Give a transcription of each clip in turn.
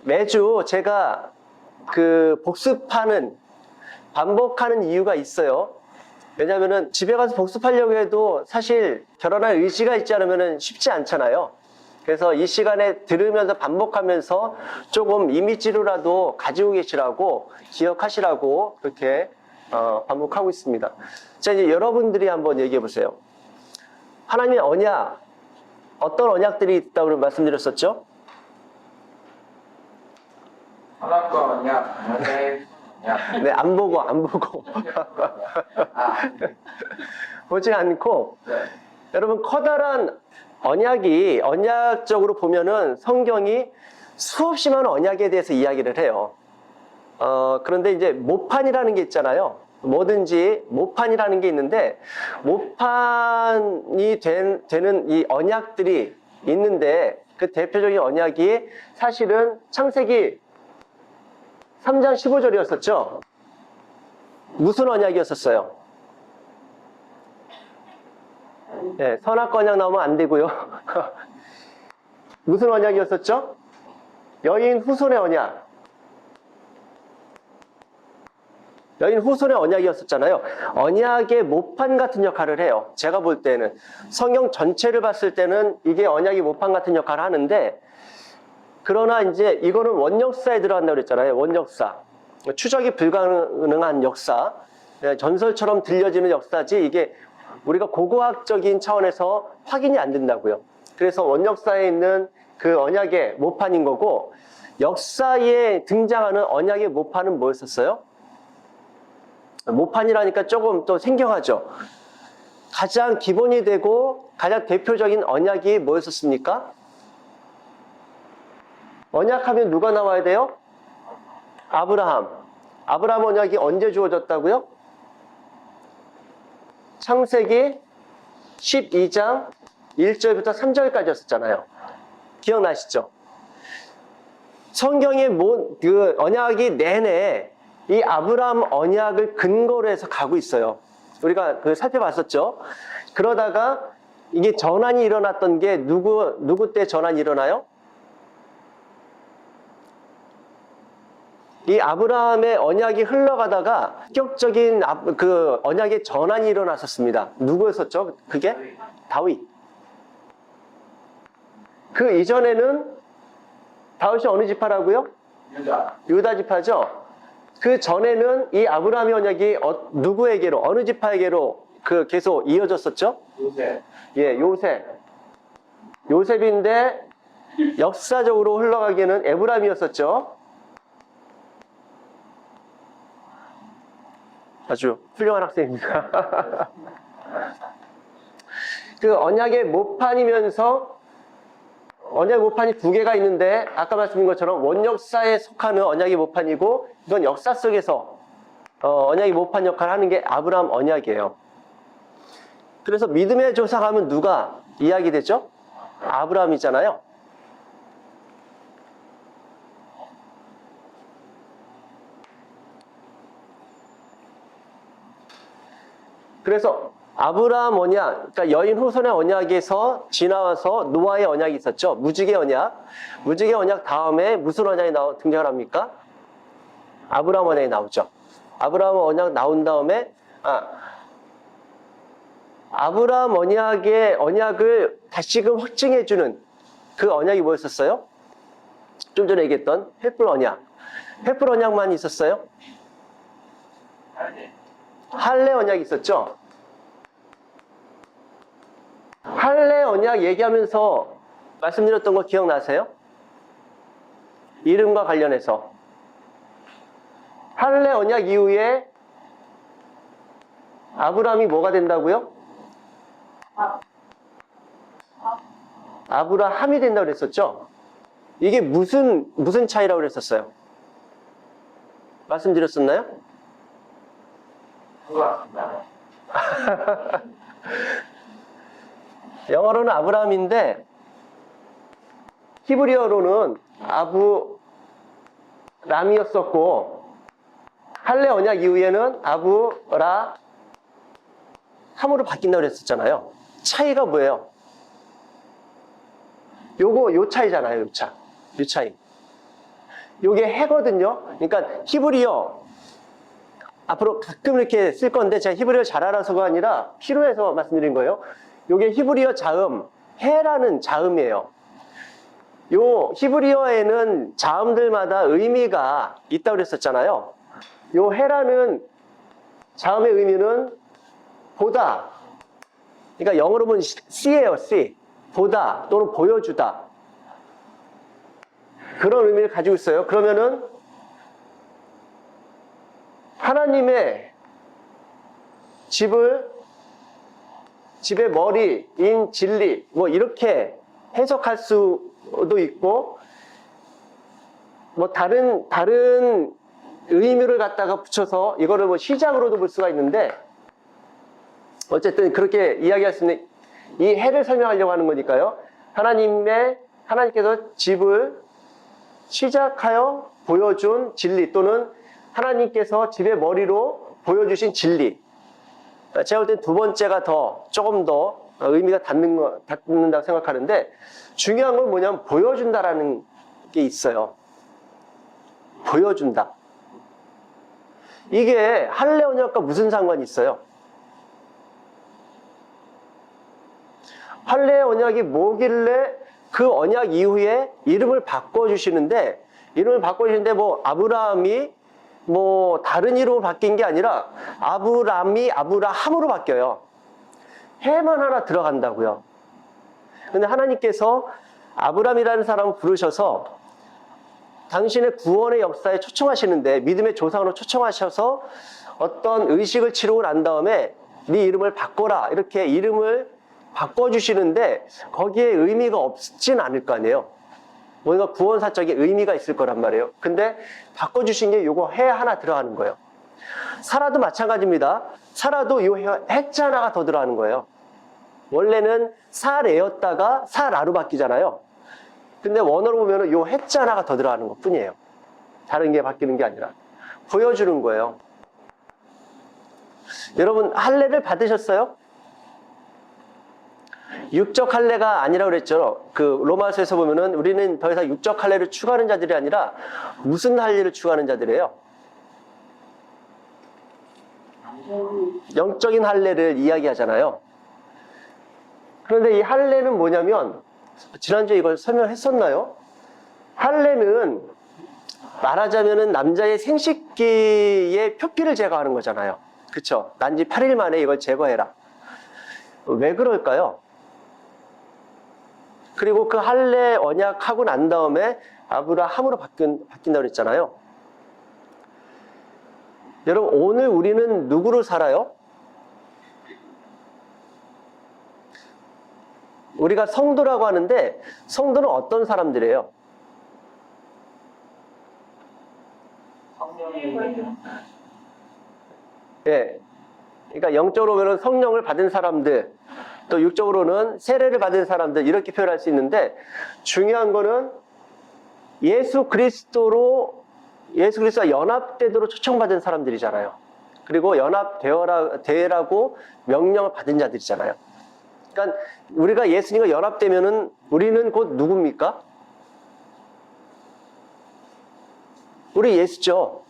매주 제가 그 반복하는 이유가 있어요. 왜냐면은 집에 가서 복습하려고 해도 사실 결혼할 의지가 있지 않으면 쉽지 않잖아요. 그래서 이 시간에 들으면서 반복하면서 조금 이미지로라도 가지고 계시라고, 기억하시라고 그렇게 반복하고 있습니다. 자, 이제 여러분들이 한번 얘기해 보세요. 하나님의 언약, 어떤 언약들이 있다고 말씀드렸었죠? 하나님과 언약, 연애 언약. 네, 안 보고. 보지 않고, 네. 여러분, 커다란 언약적으로 보면은 성경이 수없이 많은 언약에 대해서 이야기를 해요. 그런데 이제 모판이라는 게 있잖아요. 뭐든지 모판이라는 게 있는데, 모판이 되는 이 언약들이 있는데, 그 대표적인 언약이 사실은 창세기 3장 15절이었었죠? 무슨 언약이었었어요? 네, 선악과 언약 나오면 안 되고요. 무슨 언약이었었죠? 여인 후손의 언약. 여인 후손의 언약이었었잖아요. 언약의 모판 같은 역할을 해요. 제가 볼 때는. 성경 전체를 봤을 때는 이게 언약의 모판 같은 역할을 하는데, 그러나 이제 이거는 원역사에 들어간다고 그랬잖아요. 원역사. 추적이 불가능한 역사. 전설처럼 들려지는 역사지 이게 우리가 고고학적인 차원에서 확인이 안 된다고요. 그래서 원역사에 있는 그 언약의 모판인 거고, 역사에 등장하는 언약의 모판은 뭐였었어요? 모판이라니까 조금 또 생경하죠. 가장 기본이 되고 가장 대표적인 언약이 뭐였었습니까? 언약하면 누가 나와야 돼요? 아브라함. 아브라함 언약이 언제 주어졌다고요? 창세기 12장 1절부터 3절까지였었잖아요. 기억나시죠? 성경의 그 언약이 내내 이 아브라함 언약을 근거로 해서 가고 있어요. 우리가 그 살펴봤었죠? 그러다가 이게 전환이 일어났던 게 누구 때 전환이 일어나요? 이 아브라함의 언약이 흘러가다가 본격적인 그 언약의 전환이 일어났었습니다. 누구였었죠? 그게? 다윗. 그 이전에는 다윗이 어느 지파라고요? 유다 지파죠? 그 전에는 이 아브라함의 언약이 누구에게로, 어느 지파에게로 그 계속 이어졌었죠? 요셉. 예, 요셉인데 역사적으로 흘러가기에는 에브라임이었었죠? 아주 훌륭한 학생입니다. 그 언약의 모판이면서 언약의 모판이 두 개가 있는데 아까 말씀드린 것처럼 원역사에 속하는 언약의 모판이고 이건 역사 속에서 언약의 모판 역할을 하는 게 아브라함 언약이에요. 그래서 믿음의 조상하면 누가 이야기되죠? 아브라함이잖아요. 그래서 아브라함 언약, 그러니까 여인 후손의 언약에서 지나와서 노아의 언약이 있었죠. 무지개 언약. 무지개 언약 다음에 무슨 언약이 등장을 합니까? 아브라함 언약이 나오죠. 아브라함 언약 나온 다음에 아브라함 언약을 다시금 확증해주는 그 언약이 뭐였었어요? 좀 전에 얘기했던 횃불 언약. 횃불 언약만 있었어요? 할례 언약이 있었죠? 할례 언약 얘기하면서 말씀드렸던 거 기억나세요? 이름과 관련해서. 할례 언약 이후에 아브라함이 뭐가 된다고요? 아브라함이 된다고 그랬었죠? 이게 무슨 차이라고 그랬었어요? 말씀드렸었나요? 영어로는 아브라함인데 히브리어로는 아브람이었었고 할례 언약 이후에는 아브라함으로 바뀐다고 그랬었잖아요. 차이가 뭐예요? 요 차이잖아요. 요 차이. 요게 해거든요. 그러니까 히브리어 앞으로 가끔 이렇게 쓸 건데 제가 히브리어 잘 알아서가 아니라 필요해서 말씀드린 거예요. 요게 히브리어 자음, 해라는 자음이에요. 요 히브리어에는 자음들마다 의미가 있다고 그랬었잖아요. 요 해라는 자음의 의미는 보다. 그러니까 영어로 보면 see예요, see. 보다 또는 보여주다. 그런 의미를 가지고 있어요. 그러면은 하나님의 집의 머리인 진리, 뭐 이렇게 해석할 수도 있고, 뭐 다른 의미를 갖다가 붙여서 이거를 뭐 시작으로도 볼 수가 있는데, 어쨌든 그렇게 이야기할 수 있는 이 해를 설명하려고 하는 거니까요. 하나님께서 집을 시작하여 보여준 진리 또는 하나님께서 집의 머리로 보여주신 진리. 제가 볼 땐 두 번째가 조금 더 의미가 닿는다고 생각하는데, 중요한 건 뭐냐면 보여준다라는 게 있어요. 보여준다. 이게 할례 언약과 무슨 상관이 있어요? 할례 언약이 뭐길래 그 언약 이후에 이름을 바꿔주시는데, 뭐 아브라함이 뭐 다른 이름으로 바뀐 게 아니라 아브람이 아브라함으로 바뀌어요. 해만 하나 들어간다고요. 근데 하나님께서 아브람이라는 사람을 부르셔서 당신의 구원의 역사에 초청하시는데, 믿음의 조상으로 초청하셔서 어떤 의식을 치르고 난 다음에 네 이름을 바꿔라, 이렇게 이름을 바꿔주시는데 거기에 의미가 없진 않을 거 아니에요. 뭔가 구원사적인 의미가 있을 거란 말이에요. 근데 바꿔주신 게 요거 해 하나 들어가는 거예요. 사라도 마찬가지입니다. 사라도 요 해자 하나가 더 들어가는 거예요. 원래는 사레였다가 사라로 바뀌잖아요. 근데 원어로 보면은 요 해자 하나가 더 들어가는 것 뿐이에요. 다른 게 바뀌는 게 아니라 보여주는 거예요. 여러분 할례를 받으셨어요? 육적 할례가 아니라고 그랬죠. 그 로마서에서 보면은 우리는 더 이상 육적 할례를 추구하는 자들이 아니라 무슨 할례를 추구하는 자들이에요? 영적인 할례를 이야기하잖아요. 그런데 이 할례는 뭐냐면, 지난주에 이걸 설명했었나요? 할례는 말하자면은 남자의 생식기의 표피를 제거하는 거잖아요. 그쵸? 난지 8일 만에 이걸 제거해라. 왜 그럴까요? 그리고 그 할례 언약하고 난 다음에 아브라함으로 바뀐다고 그랬잖아요. 여러분 오늘 우리는 누구로 살아요? 우리가 성도라고 하는데 성도는 어떤 사람들이에요? 예. 그러니까 영적으로 보면 성령을 받은 사람들, 또 육적으로는 세례를 받은 사람들, 이렇게 표현할 수 있는데, 중요한 거는 예수 그리스도와 연합되도록 초청받은 사람들이잖아요. 그리고 연합되라고 명령을 받은 자들이잖아요. 그러니까 우리가 예수님과 연합되면은 우리는 곧 누굽니까? 우리 예수죠.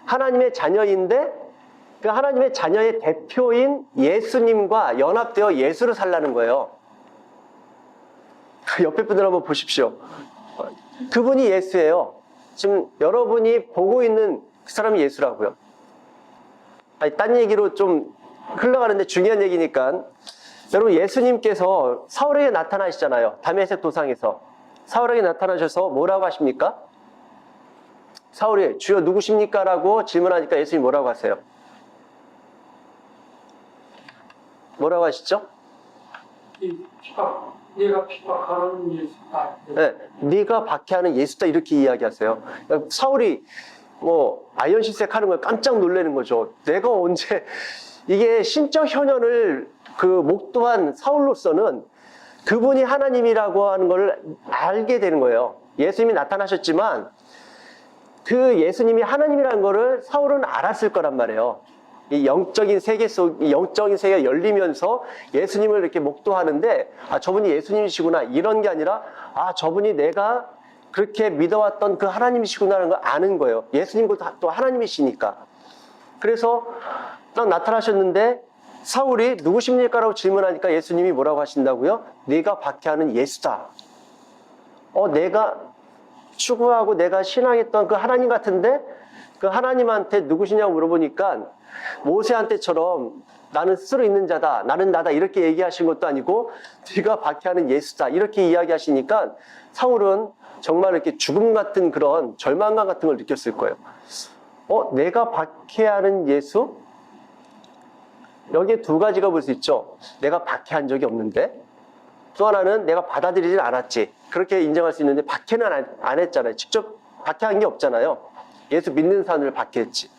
하나님의 자녀인데 그 하나님의 자녀의 대표인 예수님과 연합되어 예수를 살라는 거예요. 옆에 분들 한번 보십시오. 그분이 예수예요. 지금 여러분이 보고 있는 그 사람이 예수라고요. 아니, 딴 얘기로 좀 흘러가는데 중요한 얘기니까. 여러분 예수님께서 사울에게 나타나시잖아요. 다메섹 도상에서. 사울에게 나타나셔서 뭐라고 하십니까? 사울이 주여 누구십니까? 라고 질문하니까 예수님이 뭐라고 하세요? 뭐라고 하시죠? 네가 핍박하는 예수다. 네, 네가 박해하는 예수다, 이렇게 이야기하세요. 그러니까 사울이 뭐 아이언실색 하는 걸 깜짝 놀라는 거죠. 내가 언제, 이게 신적 현현을 그 목도한 사울로서는 그분이 하나님이라고 하는 걸 알게 되는 거예요. 예수님이 나타나셨지만 그 예수님이 하나님이라는 거를 사울은 알았을 거란 말이에요. 이 영적인 세계가 열리면서 예수님을 이렇게 목도하는데, 아, 저분이 예수님이시구나, 이런 게 아니라, 아, 저분이 내가 그렇게 믿어왔던 그 하나님이시구나라는 걸 아는 거예요. 예수님도 또 하나님이시니까. 그래서 딱 나타나셨는데 사울이 누구십니까? 라고 질문하니까 예수님이 뭐라고 하신다고요? 네가 박해하는 예수다. 내가 추구하고 내가 신앙했던 그 하나님 같은데 그 하나님한테 누구시냐고 물어보니까 모세한테처럼 나는 스스로 있는 자다, 나는 나다 이렇게 얘기하신 것도 아니고 네가 박해하는 예수다 이렇게 이야기하시니까 사울은 정말 이렇게 죽음 같은 그런 절망감 같은 걸 느꼈을 거예요. 내가 박해하는 예수? 여기에 두 가지가 볼 수 있죠. 내가 박해한 적이 없는데 또 하나는 내가 받아들이질 않았지. 그렇게 인정할 수 있는데 박해는 안 했잖아요. 직접 박해한 게 없잖아요. 예수 믿는 사람을 박해했지.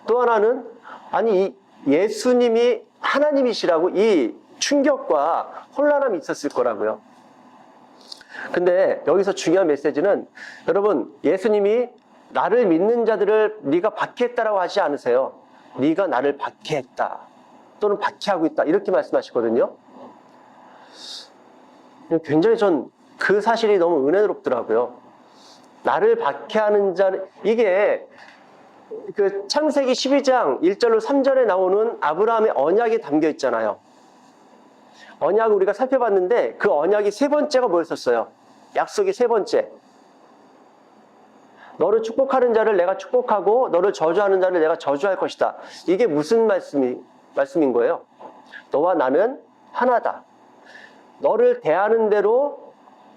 또 하나는 아니 이 예수님이 하나님이시라고 이 충격과 혼란함이 있었을 거라고요. 근데 여기서 중요한 메시지는 여러분 예수님이 나를 믿는 자들을 네가 박해했다라고 하지 않으세요. 네가 나를 박해했다 또는 박해하고 있다 이렇게 말씀하시거든요. 굉장히 전 그 사실이 너무 은혜롭더라고요. 나를 박해하는 자를 이게 그 창세기 12장 1절로 3절에 나오는 아브라함의 언약이 담겨 있잖아요. 언약을 우리가 살펴봤는데 그 언약이 세 번째가 뭐였었어요? 약속이 세 번째. 너를 축복하는 자를 내가 축복하고 너를 저주하는 자를 내가 저주할 것이다. 이게 무슨 말씀인 거예요? 너와 나는 하나다. 너를 대하는 대로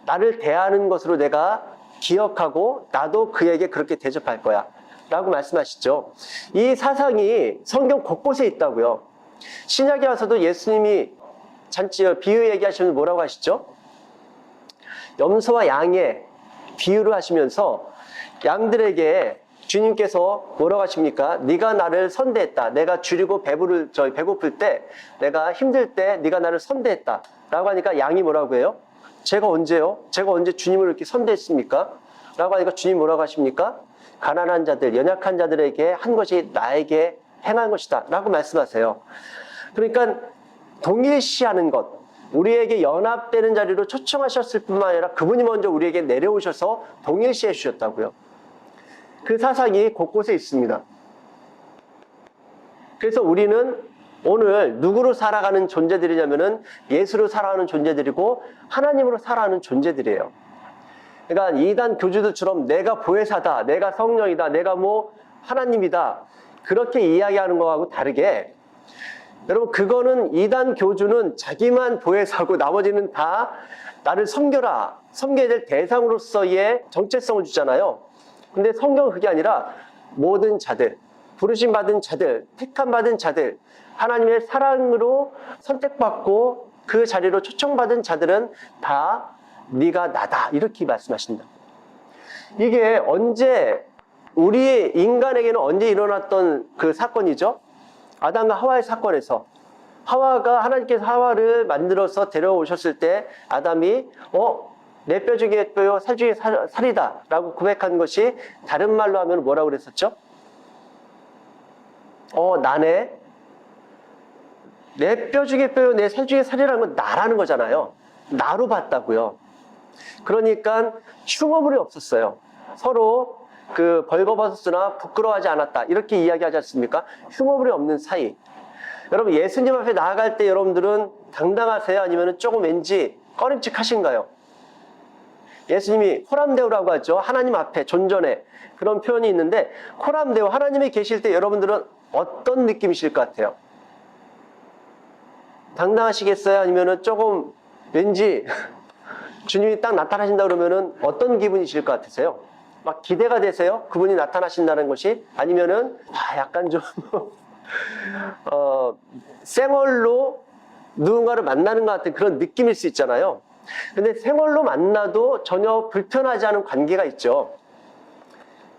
나를 대하는 것으로 내가 기억하고 나도 그에게 그렇게 대접할 거야 라고 말씀하시죠. 이 사상이 성경 곳곳에 있다고요. 신약에 와서도 예수님이 비유 얘기하시면 뭐라고 하시죠? 염소와 양의 비유를 하시면서 양들에게 주님께서 뭐라고 하십니까? 네가 나를 선대했다. 내가 줄이고 배고플 때, 내가 힘들 때 네가 나를 선대했다 라고 하니까 양이 뭐라고 해요? 제가 언제요? 제가 언제 주님을 이렇게 선대했습니까? 라고 하니까 주님 뭐라고 하십니까? 가난한 자들, 연약한 자들에게 한 것이 나에게 행한 것이다 라고 말씀하세요. 그러니까 동일시하는 것, 우리에게 연합되는 자리로 초청하셨을 뿐만 아니라 그분이 먼저 우리에게 내려오셔서 동일시해 주셨다고요. 그 사상이 곳곳에 있습니다. 그래서 우리는 오늘 누구로 살아가는 존재들이냐면은 예수로 살아가는 존재들이고 하나님으로 살아가는 존재들이에요. 그러니까 이단 교주들처럼 내가 보혜사다, 내가 성령이다, 내가 뭐 하나님이다 그렇게 이야기하는 거하고 다르게 여러분 그거는 이단 교주는 자기만 보혜사고 나머지는 다 나를 섬겨라, 섬겨야 될 대상으로서의 정체성을 주잖아요. 근데 성경은 그게 아니라 모든 자들, 부르심 받은 자들, 택함 받은 자들, 하나님의 사랑으로 선택받고 그 자리로 초청받은 자들은 다 네가 나다 이렇게 말씀하신다. 이게 언제 우리 인간에게는 언제 일어났던 그 사건이죠? 아담과 하와의 사건에서 하와가 하나님께서 하와를 만들어서 데려오셨을 때 아담이 내 뼈 중에 뼈요 살 중에 살이다 라고 고백한 것이 다른 말로 하면 뭐라고 그랬었죠? 나네 내 뼈 중에 뼈요 내 살 중에 살이라는 건 나라는 거잖아요. 나로 봤다고요. 그러니까 흉어물이 없었어요. 서로 그 벌거벗었으나 부끄러워하지 않았다 이렇게 이야기하지 않습니까? 흉어물이 없는 사이. 여러분 예수님 앞에 나아갈 때 여러분들은 당당하세요? 아니면 조금 왠지 꺼림칙하신가요? 예수님이 코람데오라고 하죠. 하나님 앞에 존전에 그런 표현이 있는데 코람데오 하나님이 계실 때 여러분들은 어떤 느낌이실 것 같아요? 당당하시겠어요? 아니면 조금 왠지 주님이 딱 나타나신다 그러면은 어떤 기분이실 것 같으세요? 막 기대가 되세요? 그분이 나타나신다는 것이? 아니면은 약간 좀 생얼로 누군가를 만나는 것 같은 그런 느낌일 수 있잖아요. 근데 생얼로 만나도 전혀 불편하지 않은 관계가 있죠.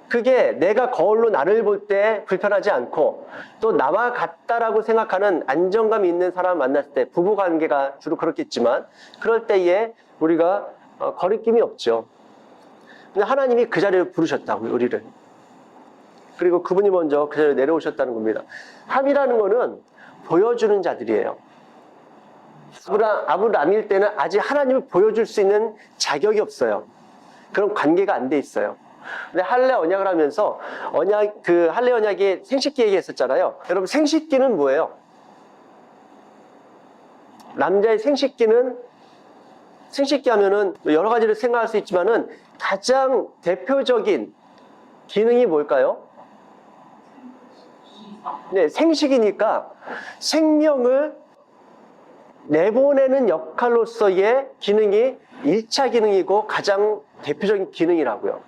그게 내가 거울로 나를 볼 때 불편하지 않고 또 나와 같다라고 생각하는 안정감이 있는 사람을 만났을 때 부부관계가 주로 그렇겠지만 그럴 때에 우리가 거리낌이 없죠. 근데 하나님이 그 자리를 부르셨다고요, 우리를. 그리고 그분이 먼저 그 자리에 내려오셨다는 겁니다. 함이라는 거는 보여주는 자들이에요. 아브라함일 때는 아직 하나님을 보여줄 수 있는 자격이 없어요. 그런 관계가 안 돼 있어요. 근데 할례 언약을 하면서 할례 언약에 생식기 얘기했었잖아요. 여러분 생식기는 뭐예요? 남자의 생식기 하면은 여러 가지를 생각할 수 있지만은 가장 대표적인 기능이 뭘까요? 네, 생식이니까 생명을 내보내는 역할로서의 기능이 1차 기능이고 가장 대표적인 기능이라고요.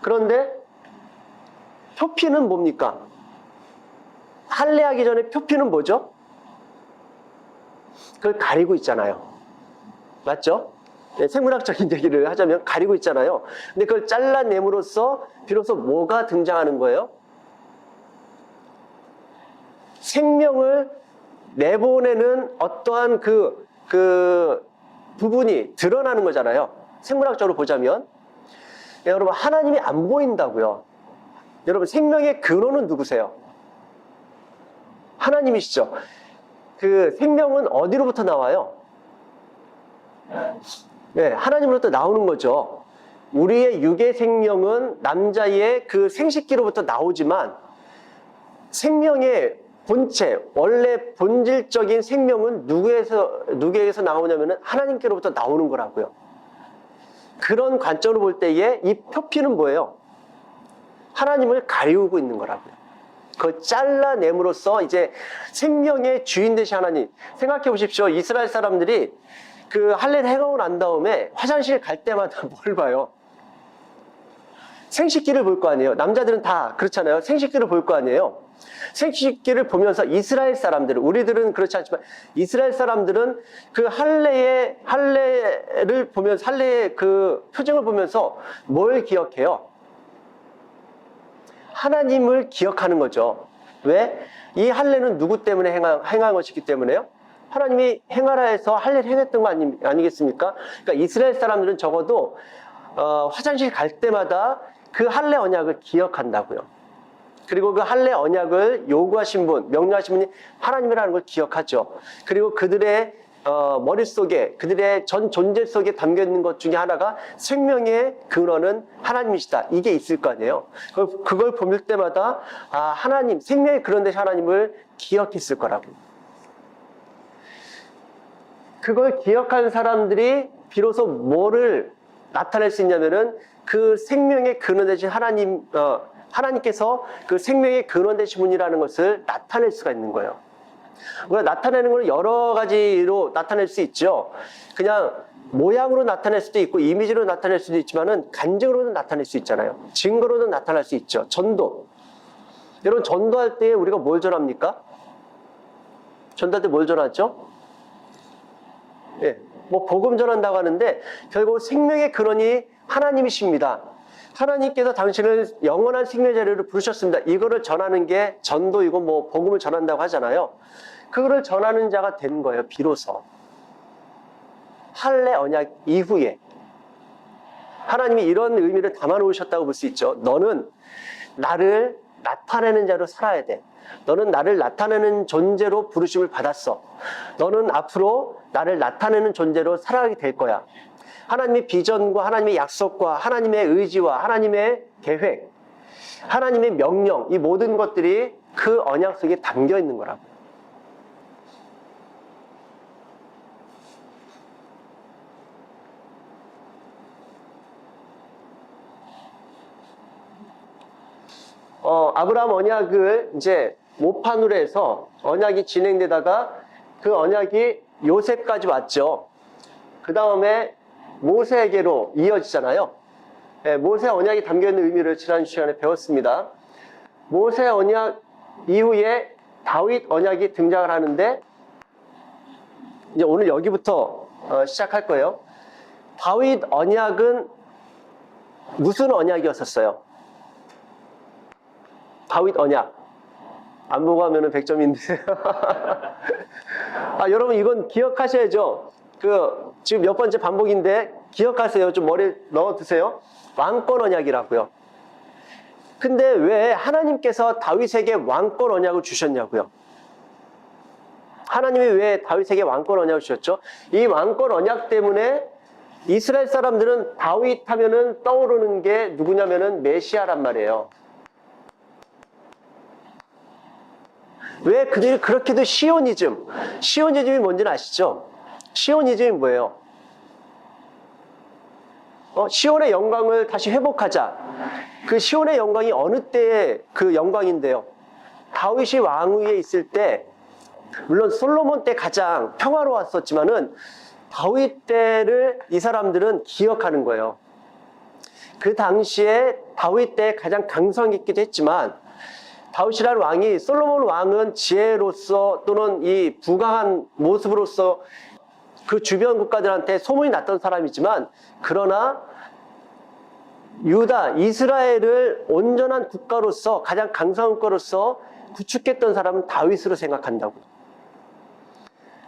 그런데 표피는 뭡니까? 할례하기 전에 표피는 뭐죠? 그걸 가리고 있잖아요. 맞죠? 네, 생물학적인 얘기를 하자면 가리고 있잖아요. 근데 그걸 잘라냄으로써 비로소 뭐가 등장하는 거예요? 생명을 내보내는 어떠한 그 부분이 드러나는 거잖아요. 생물학적으로 보자면. 여러분, 하나님이 안 보인다고요. 여러분, 생명의 근원은 누구세요? 하나님이시죠. 그 생명은 어디로부터 나와요? 네, 하나님으로부터 나오는 거죠. 우리의 육의 생명은 남자의 그 생식기로부터 나오지만 생명의 본체, 원래 본질적인 생명은 누구에게서 나오냐면은 하나님께로부터 나오는 거라고요. 그런 관점으로 볼 때에 이 표피는 뭐예요? 하나님을 가리우고 있는 거라고요. 그걸 잘라냄으로써 이제 생명의 주인 되신 하나님. 생각해 보십시오. 이스라엘 사람들이 그 할례를 행하고 난 다음에 화장실 갈 때마다 뭘 봐요? 생식기를 볼 거 아니에요. 남자들은 다 그렇잖아요. 생식기를 볼 거 아니에요. 생식기를 보면서 이스라엘 사람들은, 우리들은 그렇지 않지만 이스라엘 사람들은 그 할례를 보면서, 할례의 그 표정을 보면서 뭘 기억해요? 하나님을 기억하는 거죠. 왜? 이 할례는 누구 때문에 행한 것이기 때문에요? 하나님이 행하라 해서 할례를 행했던 거 아니겠습니까? 그러니까 이스라엘 사람들은 적어도 화장실 갈 때마다 그 할례 언약을 기억한다고요. 그리고 그 할례 언약을 요구하신 분, 명령하신 분이 하나님이라는 걸 기억하죠. 그리고 그들의 머릿속에, 그들의 전 존재 속에 담겨있는 것 중에 하나가 생명의 근원은 하나님이시다. 이게 있을 거 아니에요. 그걸 볼 때마다 하나님, 생명의 근원 되신 하나님을 기억했을 거라고. 그걸 기억한 사람들이 비로소 뭐를 나타낼 수 있냐면은 그 생명의 근원 되신 하나님께서 그 생명의 근원 되신 분이라는 것을 나타낼 수가 있는 거예요. 나타내는 건 여러 가지로 나타낼 수 있죠. 그냥 모양으로 나타낼 수도 있고 이미지로 나타낼 수도 있지만은 간증으로도 나타낼 수 있잖아요. 증거로도 나타날 수 있죠. 전도. 여러분, 전도할 때 우리가 뭘 전합니까? 전도할 때 뭘 전하죠? 예, 뭐 복음 전한다고 하는데 결국 생명의 근원이 하나님이십니다. 하나님께서 당신을 영원한 생명의 자리로 부르셨습니다. 이거를 전하는 게 전도이고 뭐 복음을 전한다고 하잖아요. 그거를 전하는 자가 된 거예요. 비로소 할례 언약 이후에 하나님이 이런 의미를 담아 놓으셨다고 볼 수 있죠. 너는 나를 나타내는 자로 살아야 돼. 너는 나를 나타내는 존재로 부르심을 받았어. 너는 앞으로 나를 나타내는 존재로 살아가게 될 거야. 하나님의 비전과 하나님의 약속과 하나님의 의지와 하나님의 계획, 하나님의 명령, 이 모든 것들이 그 언약 속에 담겨 있는 거라고. 아브라함 언약을 이제 모판으로 해서 언약이 진행되다가 그 언약이 요셉까지 왔죠. 그 다음에 모세에게로 이어지잖아요. 네, 모세 언약이 담겨있는 의미를 지난 시간에 배웠습니다. 모세 언약 이후에 다윗 언약이 등장을 하는데 이제 오늘 여기부터 시작할 거예요. 다윗 언약은 무슨 언약이었었어요? 다윗 언약. 안 보고 하면은 100점인데. 여러분 이건 기억하셔야죠. 지금 몇 번째 반복인데 기억하세요. 좀 머리에 넣어두세요. 왕권 언약이라고요. 근데 왜 하나님께서 다윗에게 왕권 언약을 주셨냐고요? 하나님이 왜 다윗에게 왕권 언약을 주셨죠? 이 왕권 언약 때문에 이스라엘 사람들은 다윗 하면은 떠오르는 게 누구냐면은 메시아란 말이에요. 왜 그들이 그렇게도 시오니즘이 뭔지는 아시죠? 시오니즘이 뭐예요? 시온의 영광을 다시 회복하자. 그 시온의 영광이 어느 때의 그 영광인데요? 다윗이 왕위에 있을 때, 물론 솔로몬 때 가장 평화로웠었지만은 다윗 때를 이 사람들은 기억하는 거예요. 그 당시에 다윗 때 가장 강성 있기도 했지만, 다윗이라는 왕이, 솔로몬 왕은 지혜로서 또는 이 부강한 모습으로서 그 주변 국가들한테 소문이 났던 사람이지만, 그러나 유다, 이스라엘을 온전한 국가로서, 가장 강성한 국가로서 구축했던 사람은 다윗으로 생각한다고.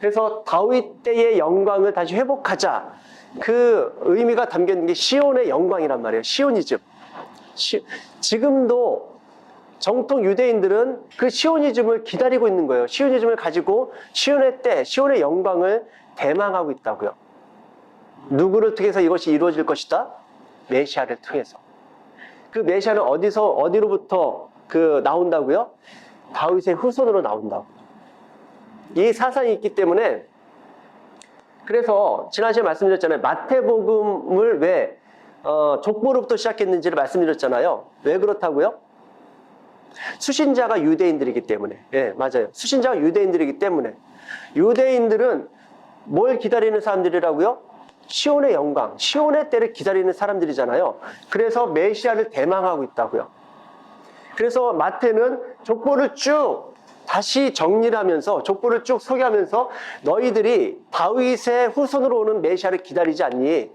그래서 다윗 때의 영광을 다시 회복하자. 그 의미가 담겨 있는 게 시온의 영광이란 말이에요. 시오니즘. 지금도 정통 유대인들은 그 시오니즘을 기다리고 있는 거예요. 시오니즘을 가지고 시온의 때, 시온의 영광을 대망하고 있다고요. 누구를 통해서 이것이 이루어질 것이다? 메시아를 통해서. 그 메시아는 어디로부터 나온다고요? 다윗의 후손으로 나온다고. 이 사상이 있기 때문에, 그래서 지난 시간에 말씀드렸잖아요. 마태복음을 왜 족보로부터 시작했는지를 말씀드렸잖아요. 왜 그렇다고요? 수신자가 유대인들이기 때문에. 예, 맞아요. 수신자가 유대인들이기 때문에. 유대인들은 뭘 기다리는 사람들이라고요? 시온의 영광, 시온의 때를 기다리는 사람들이잖아요. 그래서 메시아를 대망하고 있다고요. 그래서 마태는 족보를 쭉 다시 정리를 하면서, 족보를 쭉 소개하면서, 너희들이 다윗의 후손으로 오는 메시아를 기다리지 않니?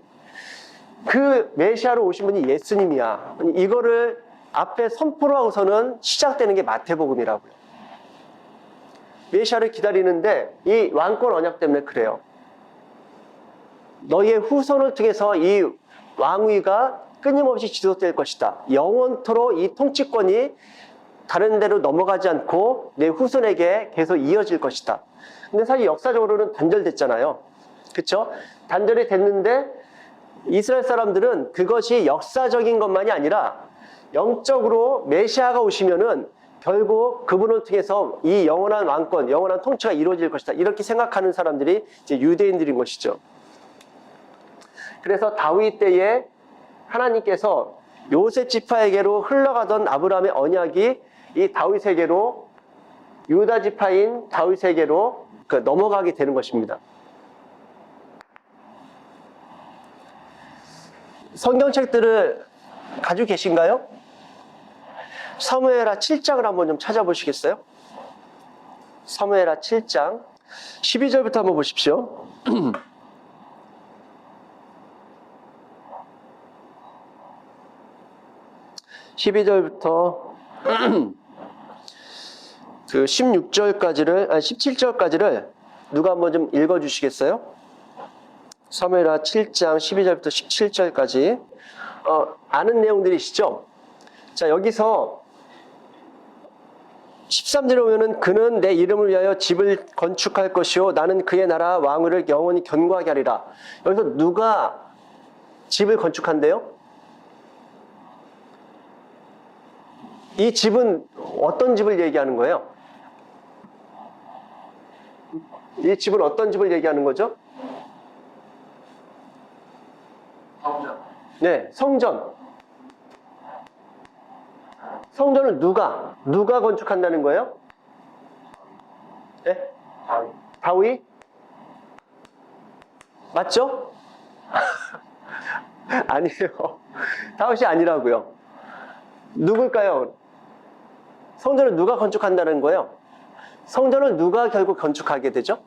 그 메시아로 오신 분이 예수님이야. 이거를 앞에 선포를 하고서는 시작되는 게 마태복음이라고요. 메시아를 기다리는데 이 왕권 언약 때문에 그래요. 너희의 후손을 통해서 이 왕위가 끊임없이 지속될 것이다. 영원토록 이 통치권이 다른 데로 넘어가지 않고 내 후손에게 계속 이어질 것이다. 근데 사실 역사적으로는 단절됐잖아요. 그쵸? 단절이 됐는데 이스라엘 사람들은 그것이 역사적인 것만이 아니라 영적으로 메시아가 오시면은 결국 그분을 통해서 이 영원한 왕권, 영원한 통치가 이루어질 것이다. 이렇게 생각하는 사람들이 이제 유대인들인 것이죠. 그래서 다윗 때에 하나님께서 요셉 지파에게로 흘러가던 아브라함의 언약이 이 다윗에게로, 유다 지파인 다윗에게로 넘어가게 되는 것입니다. 성경책들을 가지고 계신가요? 사무엘하 7장을 한번 좀 찾아보시겠어요? 사무엘하 7장 12절부터 한번 보십시오. 12절부터 그 17절까지를 누가 한번 좀 읽어주시겠어요? 사무엘하 7장 12절부터 17절까지 아는 내용들이시죠? 자, 여기서 13절에 보면은 그는 내 이름을 위하여 집을 건축할 것이요 나는 그의 나라 왕위를 영원히 견고하게 하리라. 여기서 누가 집을 건축한대요? 이 집은 어떤 집을 얘기하는 거예요? 이 집은 어떤 집을 얘기하는 거죠? 성전. 네, 성전. 성전을 누가 건축한다는 거예요? 네? 다윗? 맞죠? 아니에요. 다윗이 아니라고요. 누굴까요? 성전을 누가 건축한다는 거예요? 성전을 누가 결국 건축하게 되죠?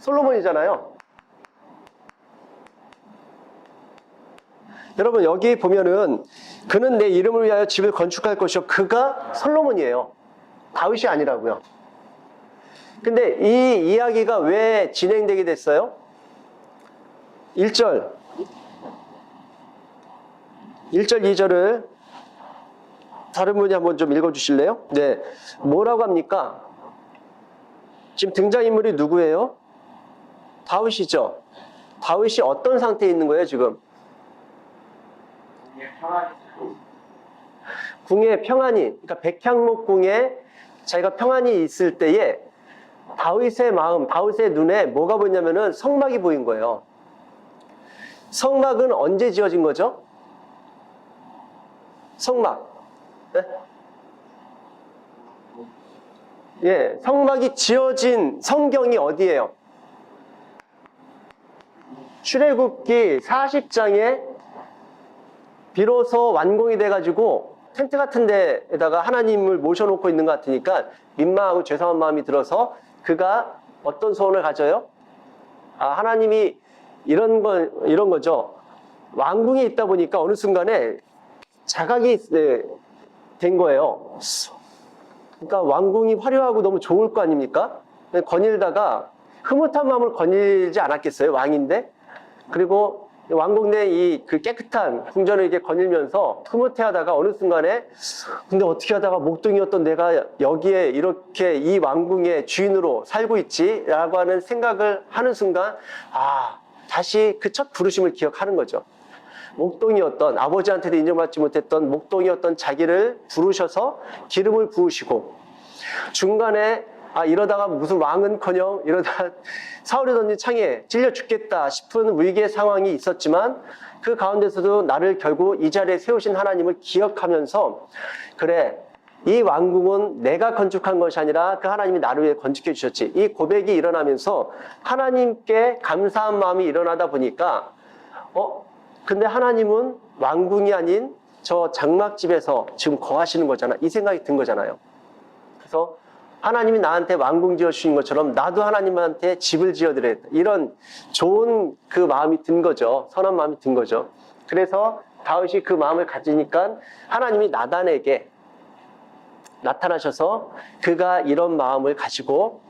솔로몬이잖아요. 여러분 여기 보면은 그는 내 이름을 위하여 집을 건축할 것이요 그가 솔로몬이에요. 다윗이 아니라고요. 근데 이 이야기가 왜 진행되게 됐어요? 1절 2절을 다른 분이 한번 좀 읽어주실래요? 네, 뭐라고 합니까? 지금 등장인물이 누구예요? 다윗이죠. 다윗이 어떤 상태에 있는 거예요, 지금? 공의 평안이 있고 궁에 평안이, 그러니까 백향목궁에 자기가 평안이 있을 때에 다윗의 마음, 다윗의 눈에 뭐가 보이냐면은 성막이 보인 거예요. 성막은 언제 지어진 거죠? 성막. 네? 예, 성막이 지어진 성경이 어디예요? 출애굽기 40장에 비로소 완공이 돼가지고 텐트 같은 데에다가 하나님을 모셔놓고 있는 것 같으니까 민망하고 죄송한 마음이 들어서 그가 어떤 소원을 가져요? 하나님이 이런 거죠. 왕궁에 있다 보니까 어느 순간에 자각이 된 거예요. 그러니까 왕궁이 화려하고 너무 좋을 거 아닙니까? 거닐다가 흐뭇한 마음을 거닐지 않았겠어요? 왕인데. 그리고 왕궁 내 그 깨끗한 궁전을 이렇게 거닐면서 흐뭇해하다가 어느 순간에 근데 어떻게 하다가 목동이었던 내가 여기에 이렇게 이 왕궁의 주인으로 살고 있지? 라고 하는 생각을 하는 순간 다시 그 첫 부르심을 기억하는 거죠. 목동이었던 아버지한테도 인정받지 못했던 목동이었던 자기를 부르셔서 기름을 부으시고 중간에 이러다가 무슨 왕은커녕 이러다 사울이 던진 창에 찔려 죽겠다 싶은 위기의 상황이 있었지만 그 가운데서도 나를 결국 이 자리에 세우신 하나님을 기억하면서 그래 이 왕궁은 내가 건축한 것이 아니라 그 하나님이 나를 위해 건축해 주셨지. 이 고백이 일어나면서 하나님께 감사한 마음이 일어나다 보니까 근데 하나님은 왕궁이 아닌 저 장막집에서 지금 거하시는 거잖아. 이 생각이 든 거잖아요. 그래서 하나님이 나한테 왕궁 지어주신 것처럼 나도 하나님한테 집을 지어드려야겠다. 이런 좋은 그 마음이 든 거죠. 선한 마음이 든 거죠. 그래서 다윗이 그 마음을 가지니까 하나님이 나단에게 나타나셔서 그가 이런 마음을 가지고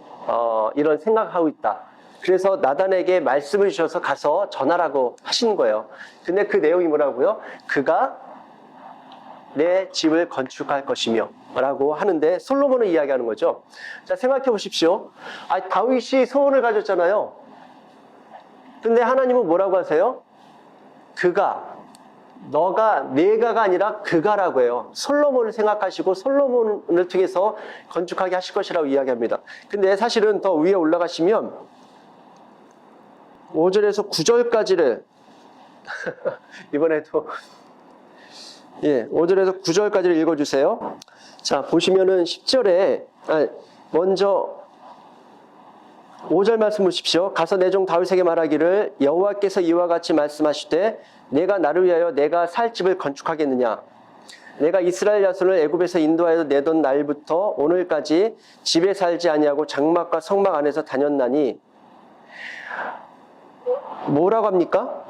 이런 생각하고 있다. 그래서 나단에게 말씀을 주셔서 가서 전하라고 하신 거예요. 근데 그 내용이 뭐라고요? 그가 내 집을 건축할 것이며 라고 하는데 솔로몬을 이야기하는 거죠. 자, 생각해 보십시오. 다윗이 소원을 가졌잖아요. 근데 하나님은 뭐라고 하세요? 그가, 내가가 아니라 그가라고 해요. 솔로몬을 생각하시고 솔로몬을 통해서 건축하게 하실 것이라고 이야기합니다. 근데 사실은 더 위에 올라가시면 5절에서 9절까지를 이번에도 5절에서 9절까지를 읽어주세요. 자, 보시면은 10절에 먼저 5절 말씀 보십시오. 가서 내 종 다윗에게 말하기를 여호와께서 이와 같이 말씀하시되 내가 나를 위하여 내가 살 집을 건축하겠느냐. 내가 이스라엘 자손을 애굽에서 인도하여 내던 날부터 오늘까지 집에 살지 아니하고 장막과 성막 안에서 다녔나니 뭐라고 합니까?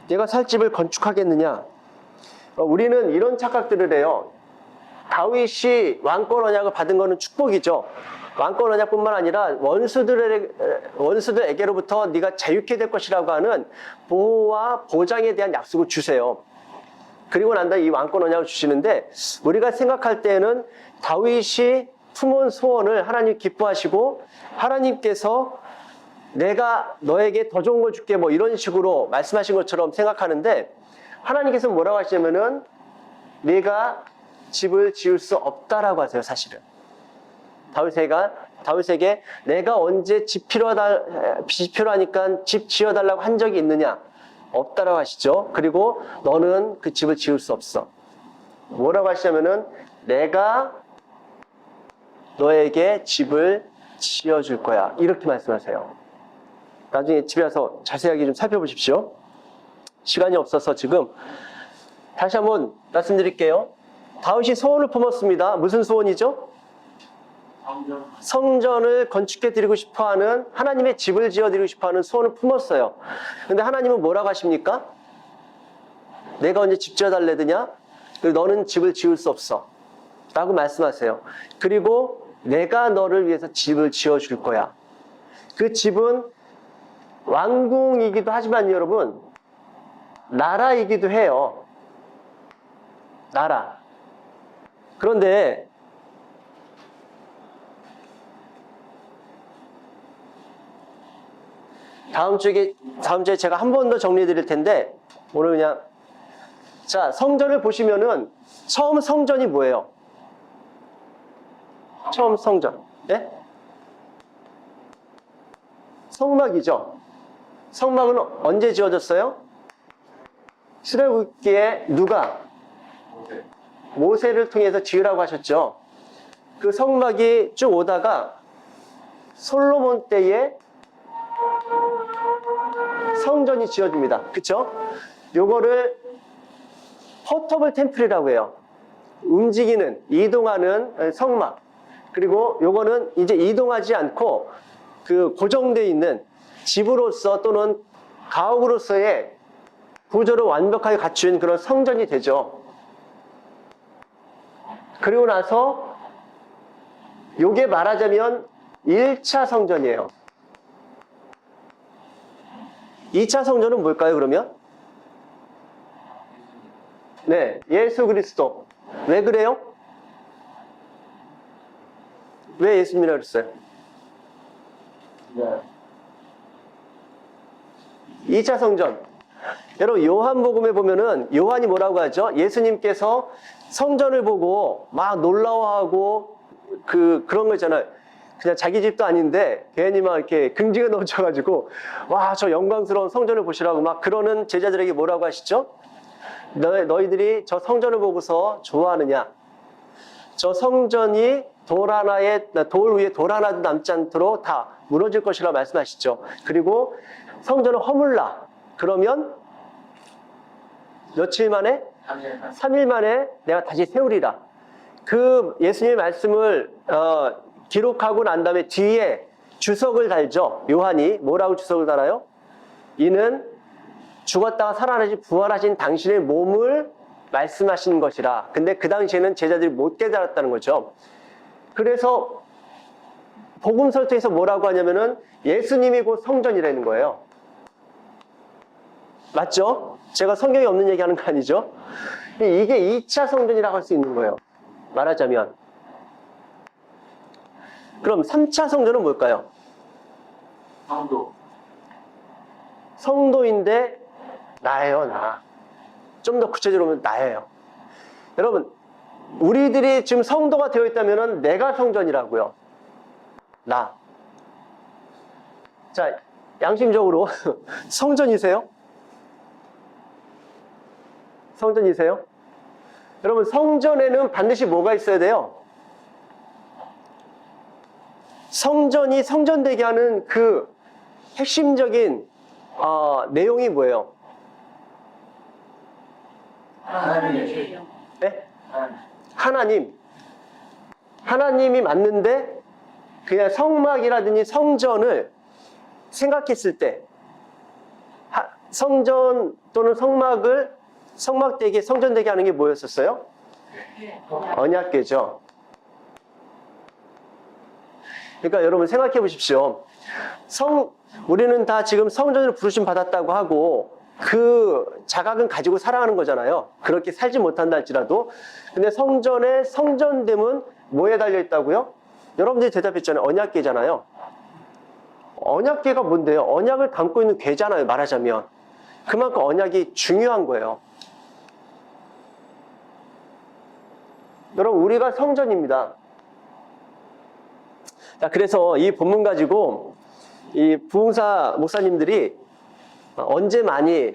내가 살 집을 건축하겠느냐? 우리는 이런 착각들을 해요. 다윗이 왕권 언약을 받은 것은 축복이죠. 왕권 언약뿐만 아니라 원수들에게로부터 네가 자유케 될 것이라고 하는 보호와 보장에 대한 약속을 주세요. 그리고 난 다음에 이 왕권 언약을 주시는데 우리가 생각할 때는 다윗이 품은 소원을 하나님 기뻐하시고 하나님께서 내가 너에게 더 좋은 걸 줄게 뭐 이런 식으로 말씀하신 것처럼 생각하는데 하나님께서 뭐라고 하시냐면은 네가 집을 지을 수 없다라고 하세요. 사실은 다윗에게 내가 언제 집 필요하니까 집 지어달라고 한 적이 있느냐? 없다라고 하시죠. 그리고 너는 그 집을 지을 수 없어. 뭐라고 하시냐면은 내가 너에게 집을 지어줄 거야. 이렇게 말씀하세요. 나중에 집에 와서 자세하게 좀 살펴보십시오. 시간이 없어서 지금 다시 한번 말씀드릴게요. 다윗이 소원을 품었습니다. 무슨 소원이죠? 성전을 건축해 드리고 싶어하는 하나님의 집을 지어 드리고 싶어하는 소원을 품었어요. 근데 하나님은 뭐라고 하십니까? 내가 언제 집 지어 달래드냐? 너는 집을 지을 수 없어 라고 말씀하세요. 그리고 내가 너를 위해서 집을 지어 줄 거야. 그 집은 왕궁이기도 하지만 여러분 나라이기도 해요. 나라. 그런데 다음 주에 제가 한 번 더 정리해 드릴 텐데, 오늘 그냥, 자, 성전을 보시면은, 처음 성전이 뭐예요? 처음 성전. 네? 성막이죠. 성막은 언제 지어졌어요? 출애굽기에 누가? 모세를 통해서 지으라고 하셨죠. 그 성막이 쭉 오다가 솔로몬 때에 성전이 지어집니다. 그쵸? 요거를 포터블 템플이라고 해요. 움직이는, 이동하는 성막. 그리고 요거는 이제 이동하지 않고 그 고정되어 있는 집으로서 또는 가옥으로서의 구조를 완벽하게 갖춘 그런 성전이 되죠. 그리고 나서 요게 말하자면 1차 성전이에요. 2차 성전은 뭘까요, 그러면? 네, 예수 그리스도. 왜 그래요? 왜 예수님이라고 그랬어요? 네. 2차 성전. 여러분, 요한복음에 보면은 요한이 뭐라고 하죠? 예수님께서 성전을 보고 막 놀라워하고 그런 거 있잖아요. 그냥 자기 집도 아닌데 괜히 막 이렇게 긍지가 넘쳐가지고 와, 저 영광스러운 성전을 보시라고 막 그러는 제자들에게 뭐라고 하시죠? 너희들이 저 성전을 보고서 좋아하느냐? 저 성전이 돌 위에 돌 하나도 남지 않도록 다 무너질 것이라고 말씀하시죠. 그리고 성전을 허물라. 그러면 며칠 만에? 3일 만에 내가 다시 세우리라. 그 예수님의 말씀을 기록하고 난 다음에 뒤에 주석을 달죠. 요한이 뭐라고 주석을 달아요? 이는 죽었다가 살아나신 부활하신 당신의 몸을 말씀하신 것이라. 근데 그 당시에는 제자들이 못 깨달았다는 거죠. 그래서 복음서를 통해서 뭐라고 하냐면은 예수님이 곧 성전이라는 거예요. 맞죠? 제가 성경에 없는 얘기하는 거 아니죠? 이게 2차 성전이라고 할 수 있는 거예요. 말하자면. 그럼 3차 성전은 뭘까요? 성도. 성도인데 나예요, 나. 좀 더 구체적으로 보면 나예요. 여러분, 우리들이 지금 성도가 되어 있다면 내가 성전이라고요. 나. 자, 양심적으로 성전이세요? 성전이세요? 여러분, 성전에는 반드시 뭐가 있어야 돼요? 성전이 성전되게 하는 그 핵심적인 내용이 뭐예요? 하나님. 네? 하나님. 하나님이 맞는데 그냥 성막이라든지 성전을 생각했을 때 성전 또는 성막되게 성전되게 하는 게 뭐였었어요? 언약궤죠. 그러니까 여러분 생각해 보십시오. 우리는 다 지금 성전으로 부르심 받았다고 하고 그 자각은 가지고 살아가는 거잖아요. 그렇게 살지 못한다 할지라도. 근데 성전의 성전됨은 뭐에 달려 있다고요? 여러분들이 대답했잖아요. 언약궤잖아요. 언약궤가 뭔데요? 언약을 담고 있는 궤잖아요. 말하자면. 그만큼 언약이 중요한 거예요. 여러분, 우리가 성전입니다. 자, 그래서 이 본문 가지고 이 부흥사 목사님들이 언제 많이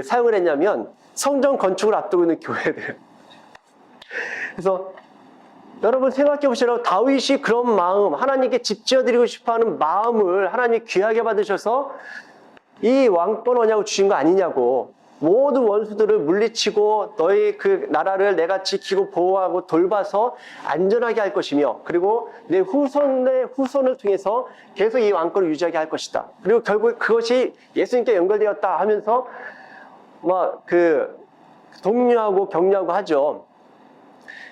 사용을 했냐면 성전 건축을 앞두고 있는 교회들. 그래서 여러분 생각해 보시라고 다윗이 그런 마음, 하나님께 집 지어드리고 싶어하는 마음을 하나님이 귀하게 받으셔서 이 왕권 언약을 주신 거 아니냐고. 모든 원수들을 물리치고 너희 그 나라를 내가 지키고 보호하고 돌봐서 안전하게 할 것이며, 그리고 내 후손의 후손을 통해서 계속 이 왕권을 유지하게 할 것이다. 그리고 결국 그것이 예수님께 연결되었다 하면서 막 독려하고 격려하고 하죠.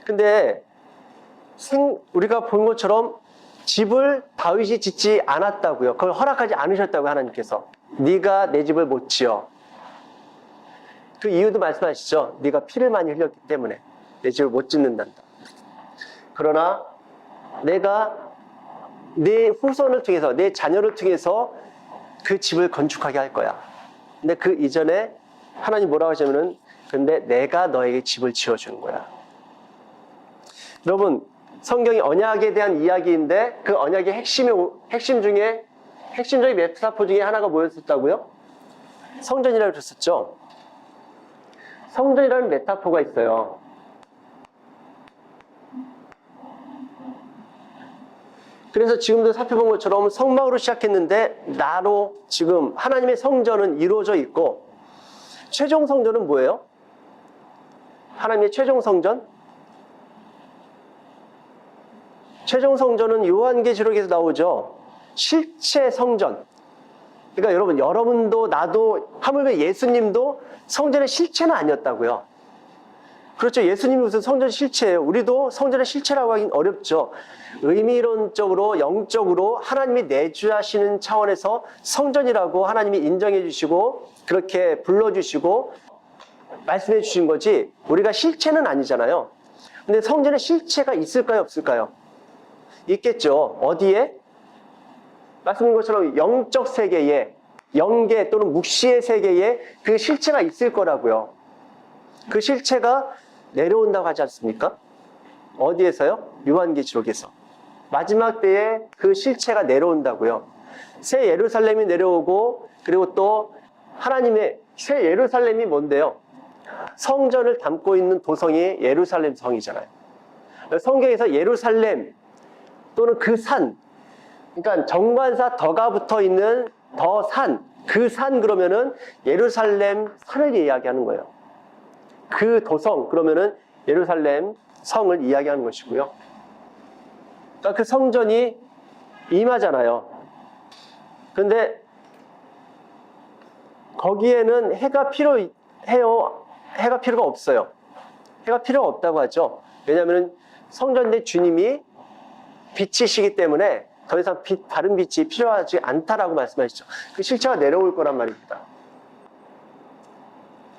근데 우리가 본 것처럼 집을 다윗이 짓지 않았다고요. 그걸 허락하지 않으셨다고 하나님께서. 네가 내 집을 못 지어. 그 이유도 말씀하시죠. 네가 피를 많이 흘렸기 때문에 내 집을 못 짓는단다. 그러나 내가 내 후손을 통해서, 내 자녀를 통해서 그 집을 건축하게 할 거야. 근데 그 이전에 하나님 뭐라고 하시면은 근데 내가 너에게 집을 지어주는 거야. 여러분 성경이 언약에 대한 이야기인데 그 언약의 핵심적인 메타포 중에 하나가 뭐였었다고요? 성전이라고 그랬었죠. 성전이라는 메타포가 있어요. 그래서 지금도 살펴본 것처럼 성막으로 시작했는데 나로 지금 하나님의 성전은 이루어져 있고 최종 성전은 뭐예요? 하나님의 최종 성전? 최종 성전은 요한계시록에서 나오죠. 실체 성전. 그러니까 여러분도 나도 하물며 예수님도 성전의 실체는 아니었다고요. 그렇죠. 예수님이 무슨 성전 실체예요. 우리도 성전의 실체라고 하긴 어렵죠. 의미론적으로 영적으로 하나님이 내주하시는 차원에서 성전이라고 하나님이 인정해 주시고 그렇게 불러주시고 말씀해 주신 거지 우리가 실체는 아니잖아요. 근데 성전의 실체가 있을까요? 없을까요? 있겠죠. 어디에? 말씀드린 것처럼 영적 세계에 영계 또는 묵시의 세계에 그 실체가 있을 거라고요. 그 실체가 내려온다고 하지 않습니까? 어디에서요? 요한계시록에서. 마지막 때에 그 실체가 내려온다고요. 새 예루살렘이 내려오고 그리고 또 하나님의 새 예루살렘이 뭔데요? 성전을 담고 있는 도성이 예루살렘 성이잖아요. 성경에서 예루살렘 또는 그 산, 그러니까 정관사 더가 붙어 있는 더 산, 그 산 그러면은 예루살렘 산을 이야기하는 거예요. 그 도성 그러면은 예루살렘 성을 이야기하는 것이고요. 그러니까 그 성전이 임하잖아요. 그런데 거기에는 해가 필요가 없어요. 해가 필요가 없다고 하죠. 왜냐하면 성전 내 주님이 빛이시기 때문에 더 이상 다른 빛이 필요하지 않다라고 말씀하시죠. 그 실체가 내려올 거란 말입니다.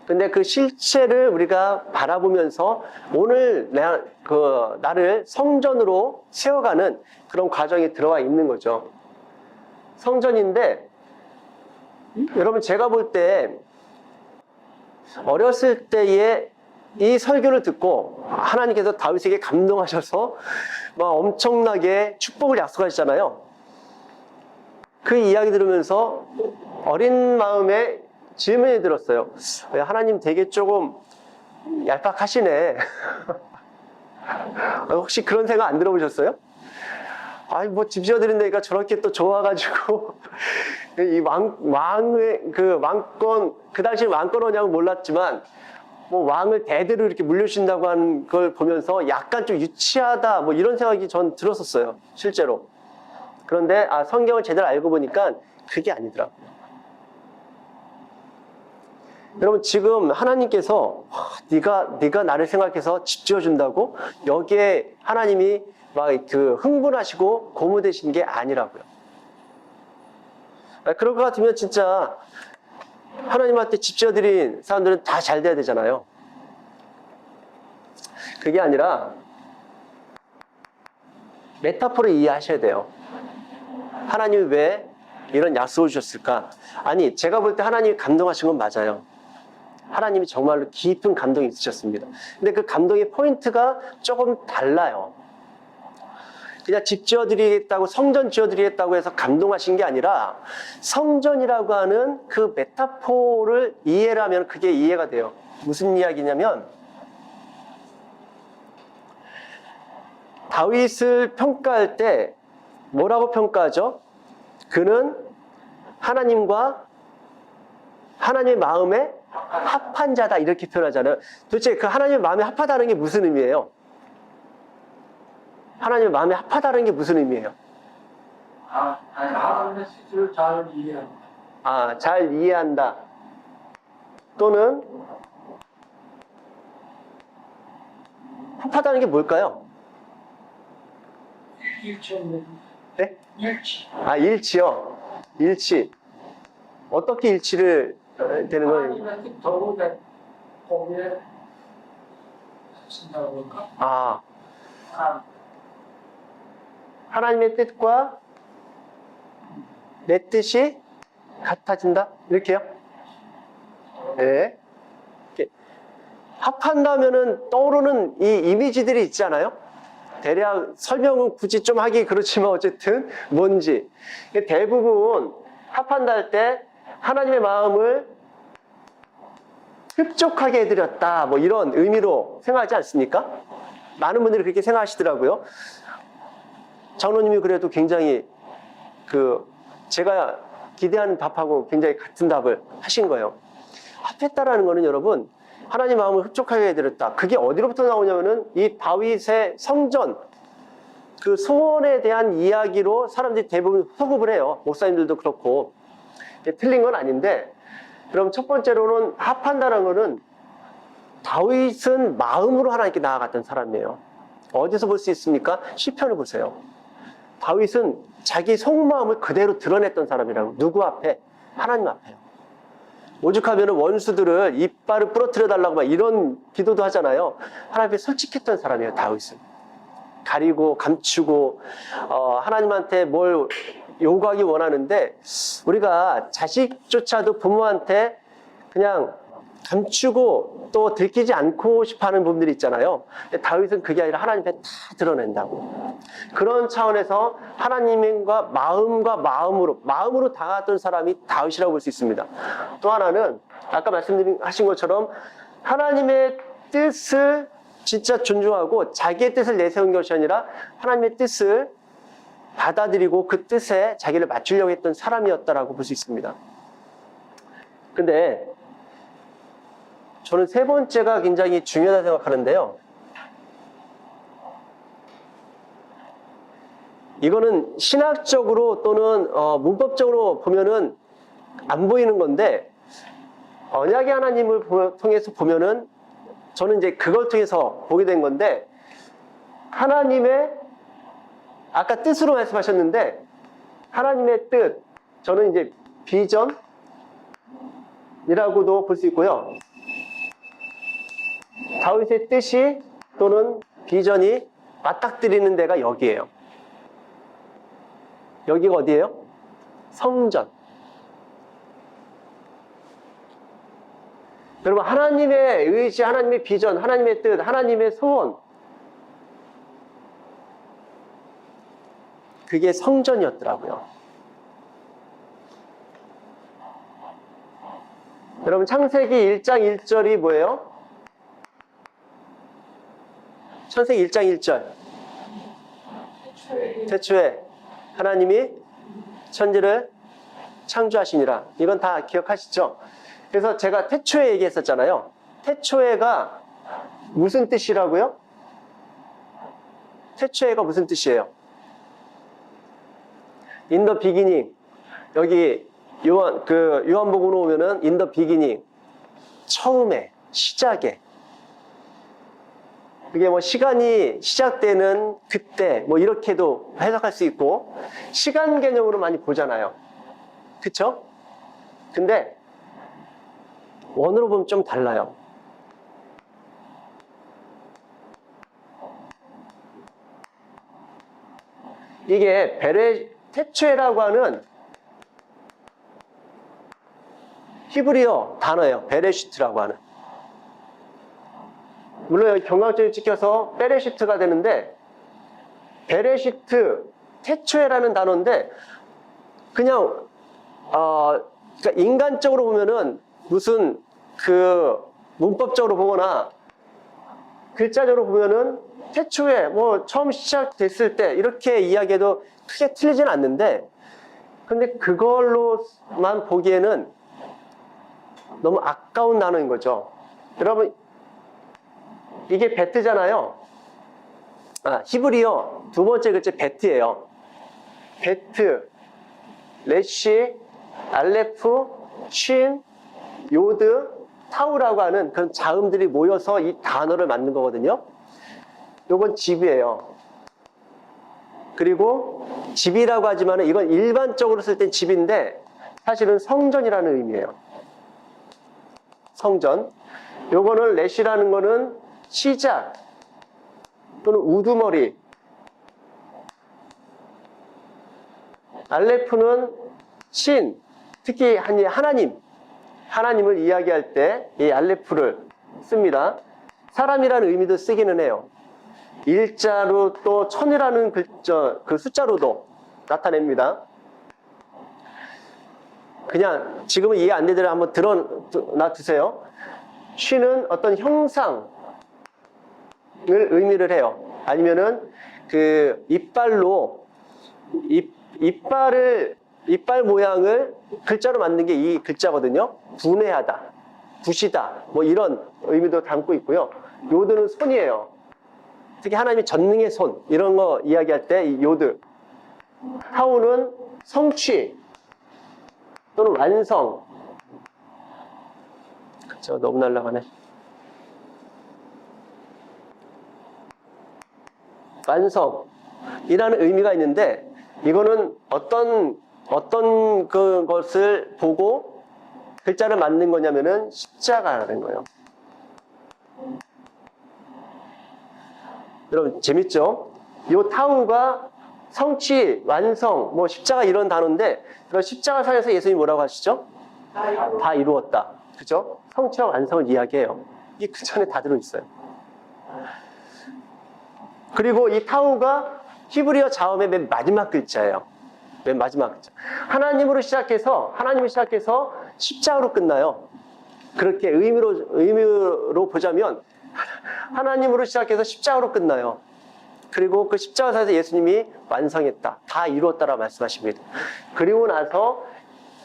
근데 그 실체를 우리가 바라보면서 오늘 나를 성전으로 세워가는 그런 과정이 들어와 있는 거죠. 성전인데 여러분 제가 볼 때 어렸을 때에 이 설교를 듣고 하나님께서 다윗에게 감동하셔서 막 엄청나게 축복을 약속하시잖아요. 그 이야기 들으면서 어린 마음에 질문이 들었어요. 하나님 되게 조금 얄팍하시네. 혹시 그런 생각 안 들어보셨어요? 아이 뭐 집 지어드린다니까 저렇게 또 좋아가지고 이 왕의 그 왕권 그 당시 왕권이냐고 몰랐지만 뭐 왕을 대대로 이렇게 물려주신다고 하는 걸 보면서 약간 좀 유치하다 뭐 이런 생각이 전 들었었어요. 실제로. 그런데 성경을 제대로 알고 보니까 그게 아니더라고요. 여러분 지금 하나님께서 네가 나를 생각해서 집 지어준다고 여기에 하나님이 막 그 흥분하시고 고무되신 게 아니라고요. 그럴 것 같으면 진짜 하나님한테 집 지어드린 사람들은 다 잘 돼야 되잖아요. 그게 아니라 메타포를 이해하셔야 돼요. 하나님이 왜 이런 약속을 주셨을까? 아니 제가 볼 때 하나님이 감동하신 건 맞아요. 하나님이 정말로 깊은 감동이 있으셨습니다. 근데 그 감동의 포인트가 조금 달라요. 그냥 집 지어드리겠다고 성전 지어드리겠다고 해서 감동하신 게 아니라 성전이라고 하는 그 메타포를 이해를 하면 그게 이해가 돼요. 무슨 이야기냐면 다윗을 평가할 때 뭐라고 평가하죠? 그는 하나님과 하나님의 마음에 합한 자다 이렇게 표현하잖아요. 도대체 그 하나님의 마음에 합하다는 게 무슨 의미예요? 하나님의 마음에 합하다는 게 무슨 의미예요? 하나님의 뜻을 잘 이해한다. 잘 이해한다. 또는 합하다는 게 뭘까요? 일치는 네? 일치. 일치요. 일치. 어떻게 일치를 되는 거예요? 하나님의 뜻하고 내 거기에 쓴다고 할까? 하나님의 뜻과 내 뜻이 같아진다? 이렇게요? 네. 이렇게 합한다면은 떠오르는 이 이미지들이 있잖아요. 대략 설명은 굳이 좀 하기 그렇지만 어쨌든 뭔지. 대부분 합한다 할 때 하나님의 마음을 흡족하게 해드렸다. 뭐 이런 의미로 생각하지 않습니까? 많은 분들이 그렇게 생각하시더라고요. 장로님이 그래도 굉장히 제가 기대하는 답하고 굉장히 같은 답을 하신 거예요. 합했다라는 거는 여러분, 하나님 마음을 흡족하게 해드렸다. 그게 어디로부터 나오냐면은 이 다윗의 성전, 그 소원에 대한 이야기로 사람들이 대부분 소급을 해요. 목사님들도 그렇고. 틀린 건 아닌데, 그럼 첫 번째로는 합한다는 거는 다윗은 마음으로 하나님께 나아갔던 사람이에요. 어디서 볼 수 있습니까? 시편을 보세요. 다윗은 자기 속마음을 그대로 드러냈던 사람이라고. 누구 앞에? 하나님 앞에요. 오죽하면 원수들을 이빨을 부러뜨려 달라고 막 이런 기도도 하잖아요. 하나님 앞에 솔직했던 사람이에요, 다윗은. 가리고 감추고 하나님한테 뭘 요구하기 원하는데, 우리가 자식조차도 부모한테 그냥 감추고 또 들키지 않고 싶어하는 분들이 있잖아요. 근데 다윗은 그게 아니라 하나님 앞에 다 드러낸다고. 그런 차원에서 하나님과 마음으로 다가갔던 사람이 다윗이라고 볼 수 있습니다. 또 하나는 아까 말씀하신 것처럼 하나님의 뜻을 진짜 존중하고 자기의 뜻을 내세운 것이 아니라 하나님의 뜻을 받아들이고 그 뜻에 자기를 맞추려고 했던 사람이었다라고 볼 수 있습니다. 근데 저는 세 번째가 굉장히 중요하다고 생각하는데요. 이거는 신학적으로 또는 문법적으로 보면은 안 보이는 건데, 언약의 하나님을 통해서 보면은 저는 이제 그걸 통해서 보게 된 건데, 하나님의 아까 뜻으로 말씀하셨는데 하나님의 뜻, 저는 이제 비전이라고도 볼 수 있고요. 다윗의 뜻이 또는 비전이 맞닥뜨리는 데가 여기예요. 여기가 어디예요? 성전. 여러분, 하나님의 의지, 하나님의 비전, 하나님의 뜻, 하나님의 소원, 그게 성전이었더라고요. 여러분, 창세기 1장 1절이 뭐예요? 창세기 1장 1절. 태초에 하나님이 천지를 창조하시니라. 이건 다 기억하시죠? 그래서 제가 태초에 얘기했었잖아요. 태초에가 무슨 뜻이라고요? 태초에가 무슨 뜻이에요? In the beginning. 여기 요한복음으로 오면은 in the beginning. 처음에, 시작에. 그게 뭐 시간이 시작되는 그때, 뭐 이렇게도 해석할 수 있고, 시간 개념으로 많이 보잖아요. 그쵸? 근데, 원어로 보면 좀 달라요. 이게 태초에라고 하는 히브리어 단어예요. 베레시트라고 하는. 물론 여기 경강점이 찍혀서 베레시트가 되는데, 베레시트, 태초에라는 단어인데, 그냥 그러니까 인간적으로 보면은 무슨 문법적으로 보거나 글자적으로 보면은 태초에 뭐 처음 시작됐을 때 이렇게 이야기해도 크게 틀리진 않는데, 근데 그걸로만 보기에는 너무 아까운 단어인 거죠. 여러분, 이게 베트잖아요. 히브리어 두 번째 글자 베트예요. 베트, 레시, 알레프, 쉰, 요드, 타우라고 하는 그런 자음들이 모여서 이 단어를 만든 거거든요. 요건 집이에요. 그리고 집이라고 하지만 이건 일반적으로 쓸 땐 집인데 사실은 성전이라는 의미예요. 성전. 요거는 레시라는 거는 시작 또는 우두머리. 알레프는 신, 특히 하나님을 이야기할 때 이 알레프를 씁니다. 사람이라는 의미도 쓰기는 해요. 일자로 또 천이라는 그 숫자로도 나타냅니다. 그냥 지금은 이해 안 되더라도 한번 놔두세요. 쉬는 어떤 형상을 의미를 해요. 아니면은 그 이빨 모양을 글자로 만든 게 이 글자거든요. 분해하다, 부시다, 뭐 이런 의미도 담고 있고요. 요드는 손이에요. 특히 하나님의 전능의 손, 이런 거 이야기할 때 이 요드. 타우는 성취 또는 완성. 그쵸, 너무 날라가네. 완성이라는 의미가 있는데, 이거는 어떤 그것을 보고 글자를 만든 거냐면은 십자가라는 거예요. 여러분 재밌죠? 이 타우가 성취, 완성, 뭐 십자가 이런 단어인데, 그런 십자가 상에서 예수님이 뭐라고 하시죠? 다 이루었다. 그죠? 성취와 완성을 이야기해요. 이게 그 전에 다 들어있어요. 그리고 이 타우가 히브리어 자음의 맨 마지막 글자예요. 맨 마지막 글자. 하나님을 시작해서 십자가로 끝나요. 그렇게 의미로 보자면 하나님으로 시작해서 십자가로 끝나요. 그리고 그 십자가에서 예수님이 완성했다, 다 이루었다라고 말씀하십니다. 그리고 나서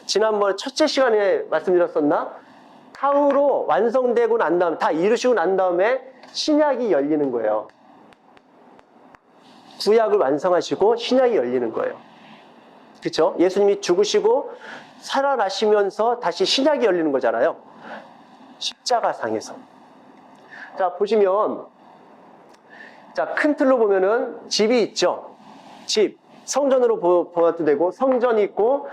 지난번에 첫째 시간에 말씀드렸었나? 타우로 완성되고 난 다음에, 다 이루시고 난 다음에 신약이 열리는 거예요. 구약을 완성하시고 신약이 열리는 거예요. 그렇죠? 예수님이 죽으시고 살아나시면서 다시 신약이 열리는 거잖아요. 십자가상에서. 자, 보시면, 자, 큰 틀로 보면은 집이 있죠. 집. 성전으로 보아도 되고, 성전이 있고,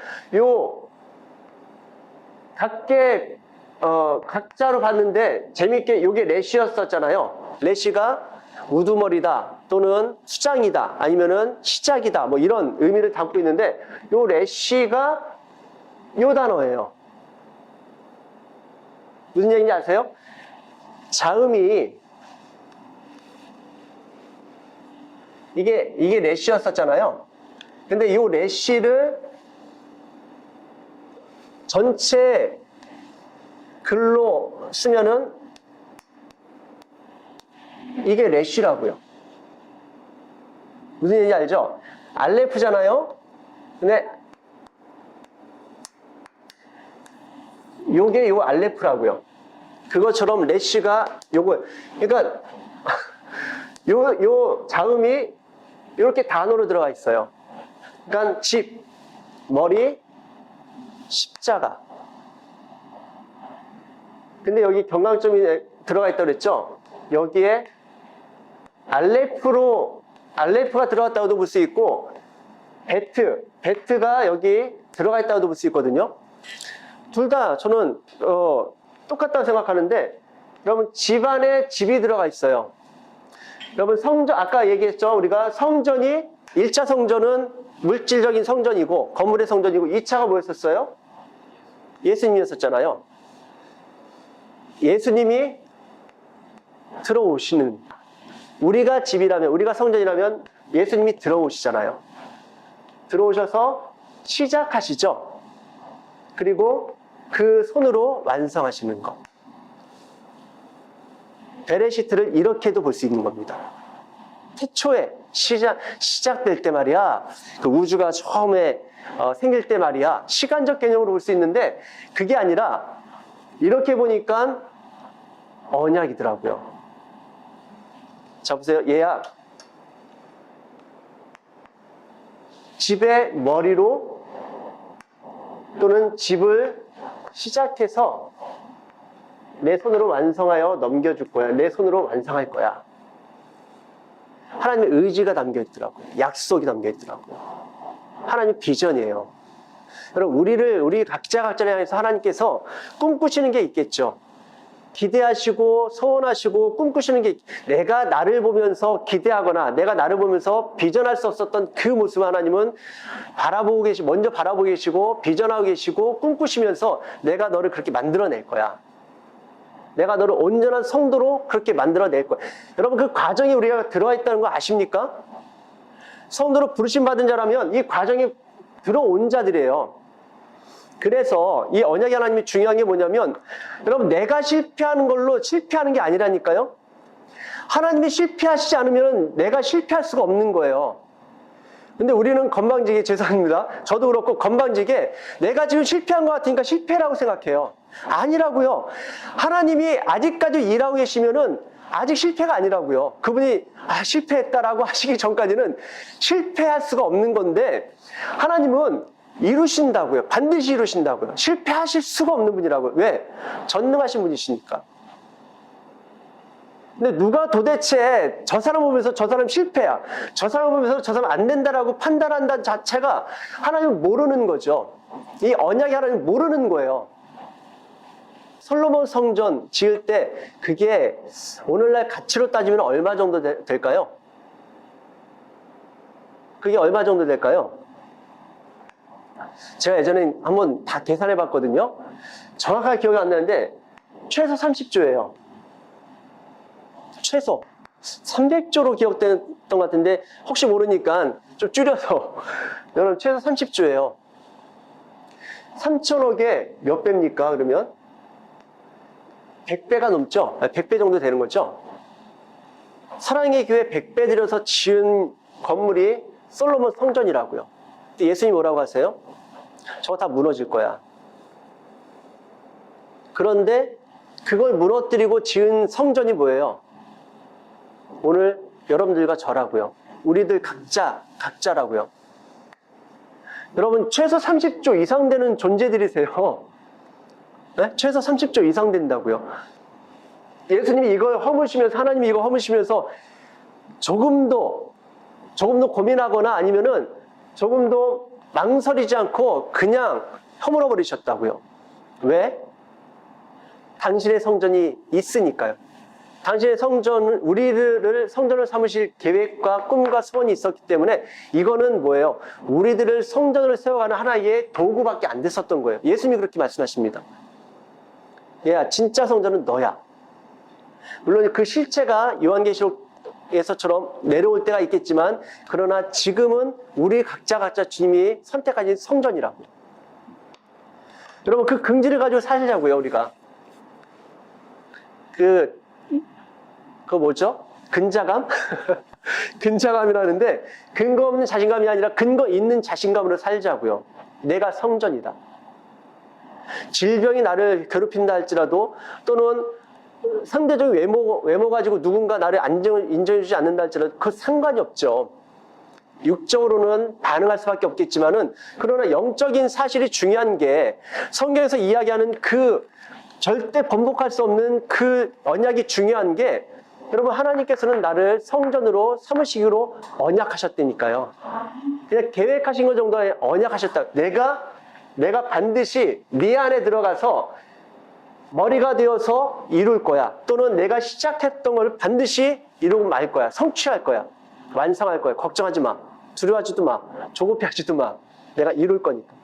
각자로 봤는데, 재밌게 요게 레시였었잖아요. 레시가 우두머리다, 또는 수장이다, 아니면은 시작이다, 뭐 이런 의미를 담고 있는데, 요 레시가 요 단어예요. 무슨 얘기인지 아세요? 자음이 이게 레시였었잖아요. 근데 이 레시를 전체 글로 쓰면은 이게 레시라고요. 무슨 얘기인지 알죠? 알레프잖아요. 근데 요게 요 알레프라고요. 그것처럼 레시가 요거, 그러니까 요 자음이 이렇게 단어로 들어가 있어요. 그러니까 집, 머리, 십자가. 근데 여기 경강점이 들어가 있다고 그랬죠? 여기에 알레프가 들어갔다고도 볼 수 있고, 베트가 여기 들어가 있다고도 볼 수 있거든요. 둘 다 저는 똑같다고 생각하는데, 여러분 집 안에 집이 들어가 있어요. 여러분 성전, 아까 얘기했죠? 우리가 성전이 1차 성전은 물질적인 성전이고 건물의 성전이고, 2차가 뭐였었어요? 예수님이었었잖아요. 예수님이 들어오시는, 우리가 집이라면, 우리가 성전이라면 예수님이 들어오시잖아요. 들어오셔서 시작하시죠. 그리고 그 손으로 완성하시는 것. 베레시트를 이렇게도 볼 수 있는 겁니다. 태초에 시작될 때 말이야, 그 우주가 처음에 생길 때 말이야, 시간적 개념으로 볼 수 있는데, 그게 아니라 이렇게 보니까 언약이더라고요. 자, 보세요. 얘야 집의 머리로, 또는 집을 시작해서 내 손으로 완성하여 넘겨줄 거야. 내 손으로 완성할 거야. 하나님의 의지가 담겨 있더라고요. 약속이 담겨 있더라고요. 하나님의 비전이에요. 여러분, 우리 각자를 향해서 하나님께서 꿈꾸시는 게 있겠죠. 기대하시고 소원하시고 꿈꾸시는 게 내가 나를 보면서 기대하거나 내가 나를 보면서 비전할 수 없었던 그 모습 하나님은 먼저 바라보고 계시고 비전하고 계시고 꿈꾸시면서 내가 너를 그렇게 만들어낼 거야. 내가 너를 온전한 성도로 그렇게 만들어낼 거야. 여러분 그 과정에 우리가 들어와 있다는 거 아십니까? 성도로 부르심 받은 자라면 이 과정에 들어온 자들이에요. 그래서 이 언약의 하나님이 중요한 게 뭐냐면 여러분 내가 실패하는 걸로 실패하는 게 아니라니까요. 하나님이 실패하시지 않으면 내가 실패할 수가 없는 거예요. 근데 우리는 건방지게 죄송합니다. 저도 그렇고 건방지게 내가 지금 실패한 것 같으니까 실패라고 생각해요. 아니라고요. 하나님이 아직까지 일하고 계시면은 아직 실패가 아니라고요. 그분이 실패했다라고 하시기 전까지는 실패할 수가 없는 건데 하나님은 이루신다고요. 반드시 이루신다고요. 실패하실 수가 없는 분이라고요. 왜? 전능하신 분이시니까. 근데 누가 도대체 저 사람 보면서 저 사람 실패야, 저 사람 보면서 저 사람 안 된다라고 판단한다는 자체가 하나님은 모르는 거죠. 이 언약이 하나님 모르는 거예요. 솔로몬 성전 지을 때 그게 오늘날 가치로 따지면 얼마 정도 될까요? 그게 얼마 정도 될까요? 제가 예전에 한번 다 계산해 봤거든요. 정확하게 기억이 안 나는데 최소 30조예요. 최소 300조로 기억됐던 것 같은데 혹시 모르니까 좀 줄여서 여러분 최소 30조예요. 3천억에 몇 배입니까? 그러면 100배가 넘죠? 100배 정도 되는 거죠? 사랑의 교회 100배 들여서 지은 건물이 솔로몬 성전이라고요. 근데 예수님이 뭐라고 하세요? 저거 다 무너질 거야. 그런데 그걸 무너뜨리고 지은 성전이 뭐예요? 오늘 여러분들과 저라고요. 우리들 각자라고요. 여러분 최소 30조 이상 되는 존재들이세요. 네? 최소 30조 이상 된다고요. 예수님이 이걸 허무시면서 하나님이 이거 허무시면서 조금도 고민하거나 아니면은 조금도 망설이지 않고 그냥 허물어 버리셨다고요. 왜? 당신의 성전이 있으니까요. 당신의 성전은 우리들을 성전을 삼으실 계획과 꿈과 소원이 있었기 때문에 이거는 뭐예요? 우리들을 성전을 세워가는 하나의 도구밖에 안 됐었던 거예요. 예수님이 그렇게 말씀하십니다. 야, 진짜 성전은 너야. 물론 그 실체가 요한계시록에서처럼 내려올 때가 있겠지만 그러나 지금은 우리 각자 주님이 선택하신 성전이라고. 여러분 그 긍지를 가지고 살자고요. 우리가 그 뭐죠? 근자감? 근자감이라는데 근거 없는 자신감이 아니라 근거 있는 자신감으로 살자고요. 내가 성전이다. 질병이 나를 괴롭힌다 할지라도 또는 상대적인 외모 가지고 누군가 나를 인정해주지 않는다 할지라도 그 상관이 없죠. 육적으로는 반응할 수밖에 없겠지만은 그러나 영적인 사실이 중요한 게 성경에서 이야기하는 그 절대 번복할 수 없는 그 언약이 중요한 게 여러분 하나님께서는 나를 성전으로 삼으시기로 언약하셨다니까요. 그냥 계획하신 것 정도에 언약하셨다. 내가 반드시 네 안에 들어가서 머리가 되어서 이룰 거야. 또는 내가 시작했던 걸 반드시 이루고 말 거야. 성취할 거야. 완성할 거야. 걱정하지 마. 두려워하지도 마. 조급해하지도 마. 내가 이룰 거니까.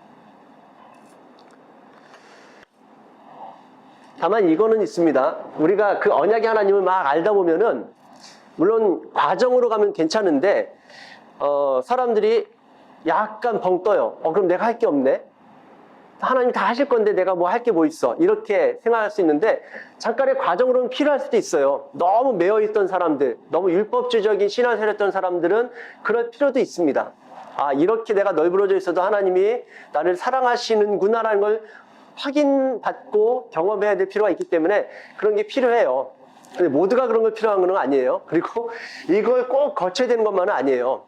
다만 이거는 있습니다. 우리가 그 언약의 하나님을 막 알다 보면은 물론 과정으로 가면 괜찮은데 사람들이 약간 벙 떠요. 그럼 내가 할 게 없네. 하나님 다 하실 건데 내가 뭐 할 게 뭐 있어. 이렇게 생각할 수 있는데 잠깐의 과정으로는 필요할 수도 있어요. 너무 매여있던 사람들, 너무 율법주의적인 신앙생활을 했던 사람들은 그럴 필요도 있습니다. 이렇게 내가 널브러져 있어도 하나님이 나를 사랑하시는구나라는 걸 확인받고 경험해야 될 필요가 있기 때문에 그런 게 필요해요. 근데 모두가 그런 걸 필요한 건 아니에요. 그리고 이걸 꼭 거쳐야 되는 것만은 아니에요.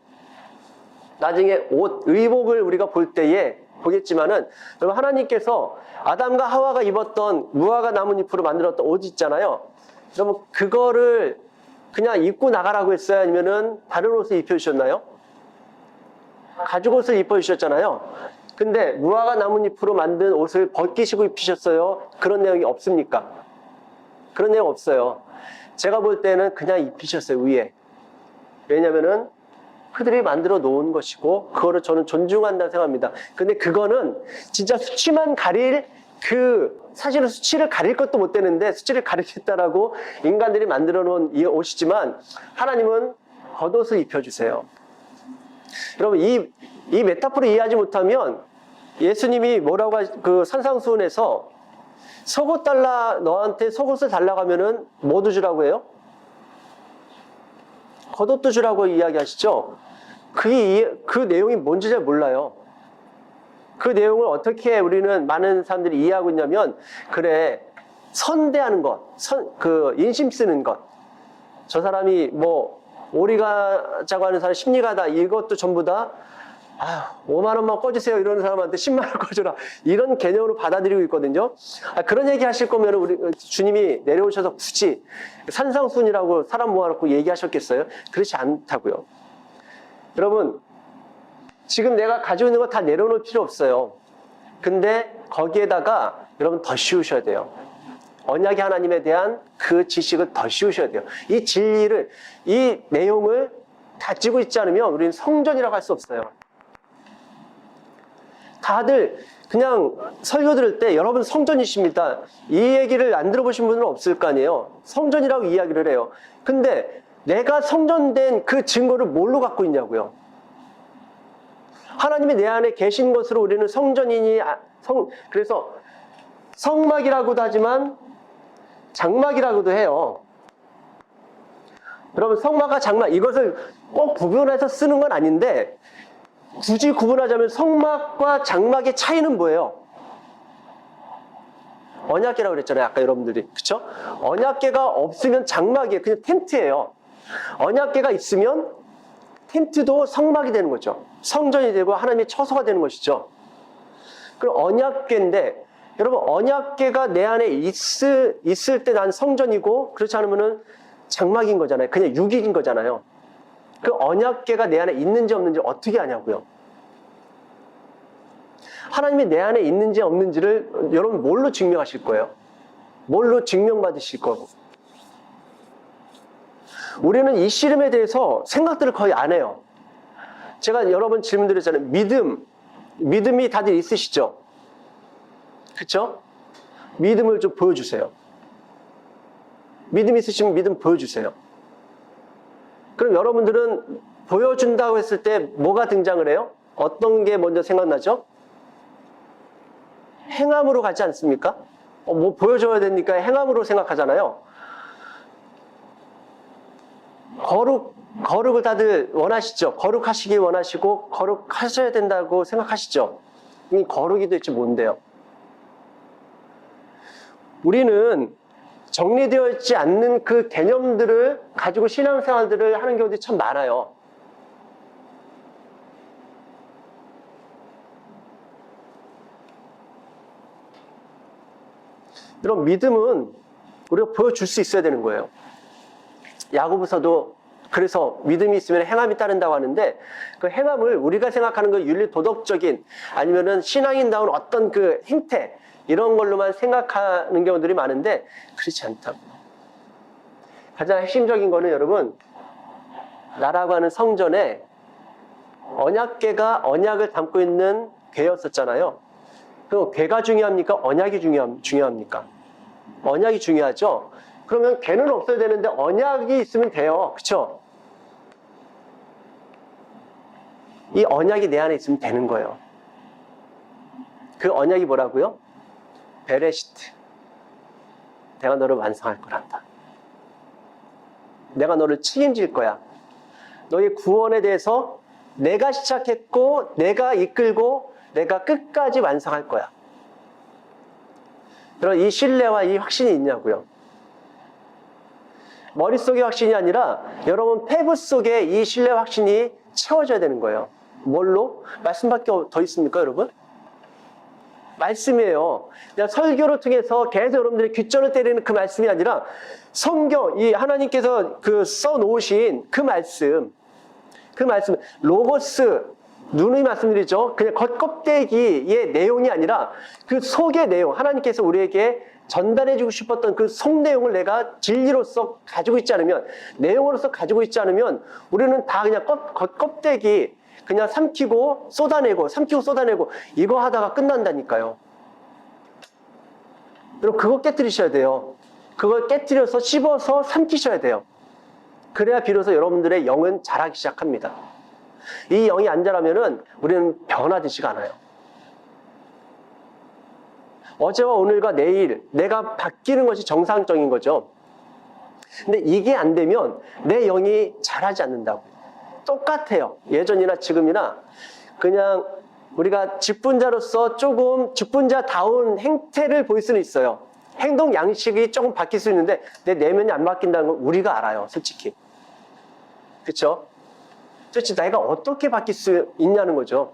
나중에 의복을 우리가 볼 때에 보겠지만은 여러분 하나님께서 아담과 하와가 입었던 무화과 나뭇잎으로 만들었던 옷 있잖아요. 여러분 그거를 그냥 입고 나가라고 했어요? 아니면은 다른 옷을 입혀주셨나요? 가죽 옷을 입혀주셨잖아요. 근데 무화과 나뭇잎으로 만든 옷을 벗기시고 입히셨어요? 그런 내용이 없습니까? 그런 내용 없어요. 제가 볼 때는 그냥 입히셨어요, 위에. 왜냐면은 그들이 만들어 놓은 것이고 그거를 저는 존중한다고 생각합니다. 근데 그거는 진짜 수치만 가릴 사실은 수치를 가릴 것도 못 되는데 수치를 가리겠다라고 인간들이 만들어 놓은 이 옷이지만 하나님은 겉옷을 입혀주세요. 여러분 이 메타포를 이해하지 못하면 예수님이 뭐라고 그 산상수훈에서 속옷 달라 너한테 속옷을 달라고 하면은 뭐도 주라고 해요? 겉옷도 주라고 이야기하시죠? 그 내용이 뭔지 잘 몰라요. 그 내용을 어떻게 우리는 많은 사람들이 이해하고 있냐면, 그래, 선대하는 것, 인심 쓰는 것. 저 사람이 오리가자고 하는 사람 심리가다, 이것도 전부 다, 5만 원만 꺼주세요. 이러는 사람한테 10만 원 꺼주라. 이런 개념으로 받아들이고 있거든요. 그런 얘기 하실 거면 우리 주님이 내려오셔서 굳이 산상순이라고 사람 모아놓고 얘기하셨겠어요? 그렇지 않다고요. 여러분, 지금 내가 가지고 있는 거 다 내려놓을 필요 없어요. 근데 거기에다가 여러분 더 씌우셔야 돼요. 언약의 하나님에 대한 그 지식을 더 씌우셔야 돼요. 이 진리를, 이 내용을 가지고 있지 않으면 우리는 성전이라고 할 수 없어요. 다들 그냥 설교 들을 때 여러분 성전이십니다. 이 얘기를 안 들어보신 분은 없을 거 아니에요. 성전이라고 이야기를 해요. 근데 내가 성전된 그 증거를 뭘로 갖고 있냐고요. 하나님이 내 안에 계신 것으로 우리는 성전이니, 그래서 성막이라고도 하지만 장막이라고도 해요. 여러분 성막과 장막, 이것을 꼭 구분해서 쓰는 건 아닌데, 굳이 구분하자면 성막과 장막의 차이는 뭐예요? 언약궤라고 그랬잖아요, 아까 여러분들이. 그쵸? 언약궤가 없으면 장막이에요. 그냥 텐트예요. 언약궤가 있으면 텐트도 성막이 되는 거죠. 성전이 되고 하나님의 처소가 되는 것이죠. 그럼 언약궤인데, 여러분 언약궤가 내 안에 있을 때 난 성전이고, 그렇지 않으면은 장막인 거잖아요. 그냥 육익인 거잖아요. 그 언약궤가 내 안에 있는지 없는지 어떻게 아냐고요. 하나님이 내 안에 있는지 없는지를 여러분 뭘로 증명하실 거예요? 뭘로 증명받으실 거고. 우리는 이 씨름에 대해서 생각들을 거의 안 해요. 제가 여러 번 질문 드렸잖아요. 믿음이 다들 있으시죠? 그쵸? 믿음을 좀 보여주세요. 믿음 있으시면 믿음 보여주세요. 그럼 여러분들은 보여준다고 했을 때 뭐가 등장을 해요? 어떤 게 먼저 생각나죠? 행함으로 가지 않습니까? 뭐 보여줘야 되니까 행함으로 생각하잖아요. 거룩을 다들 원하시죠? 거룩하시기 원하시고 거룩하셔야 된다고 생각하시죠? 이 거룩이 도대체 뭔데요? 우리는 정리되어 있지 않는 그 개념들을 가지고 신앙생활들을 하는 경우들이 참 많아요. 이런 믿음은 우리가 보여줄 수 있어야 되는 거예요. 야고보서도 그래서 믿음이 있으면 행함이 따른다고 하는데, 그 행함을 우리가 생각하는 그 윤리 도덕적인 아니면은 신앙인다운 어떤 그 행태, 이런 걸로만 생각하는 경우들이 많은데 그렇지 않다고. 가장 핵심적인 거는 여러분, 나라고 하는 성전에 언약궤가 언약을 담고 있는 궤였었잖아요. 그럼 궤가 중요합니까? 언약이 중요합니까? 언약이 중요하죠. 그러면 궤는 없어야 되는데 언약이 있으면 돼요. 그쵸? 이 언약이 내 안에 있으면 되는 거예요. 그 언약이 뭐라고요? 베레시트. 내가 너를 완성할 거란다. 내가 너를 책임질 거야. 너의 구원에 대해서 내가 시작했고 내가 이끌고 내가 끝까지 완성할 거야. 여러분 이 신뢰와 이 확신이 있냐고요. 머릿속의 확신이 아니라 여러분 폐부 속에 이 신뢰 확신이 채워져야 되는 거예요. 뭘로? 말씀밖에 더 있습니까 여러분? 말씀이에요. 그냥 설교를 통해서 계속 여러분들이 귓전을 때리는 그 말씀이 아니라 성경, 이 하나님께서 그 써놓으신 그 말씀, 로고스, 누누이 말씀드리죠. 그냥 겉껍데기의 내용이 아니라 그 속의 내용, 하나님께서 우리에게 전달해주고 싶었던 그 속 내용을 내가 진리로서 가지고 있지 않으면, 내용으로서 가지고 있지 않으면 우리는 다 그냥 껍데기 그냥 삼키고 쏟아내고 이거 하다가 끝난다니까요. 여러분 그거 깨뜨리셔야 돼요. 그걸 깨뜨려서 씹어서 삼키셔야 돼요. 그래야 비로소 여러분들의 영은 자라기 시작합니다. 이 영이 안 자라면은 우리는 변화되지가 않아요. 어제와 오늘과 내일 내가 바뀌는 것이 정상적인 거죠. 근데 이게 안 되면 내 영이 자라지 않는다고. 똑같아요. 예전이나 지금이나 그냥 우리가 직분자로서 조금 직분자다운 행태를 보일 수는 있어요. 행동 양식이 조금 바뀔 수 있는데 내 내면이 안 바뀐다는 건 우리가 알아요. 솔직히. 그렇죠? 도대체 내가 어떻게 바뀔 수 있냐는 거죠.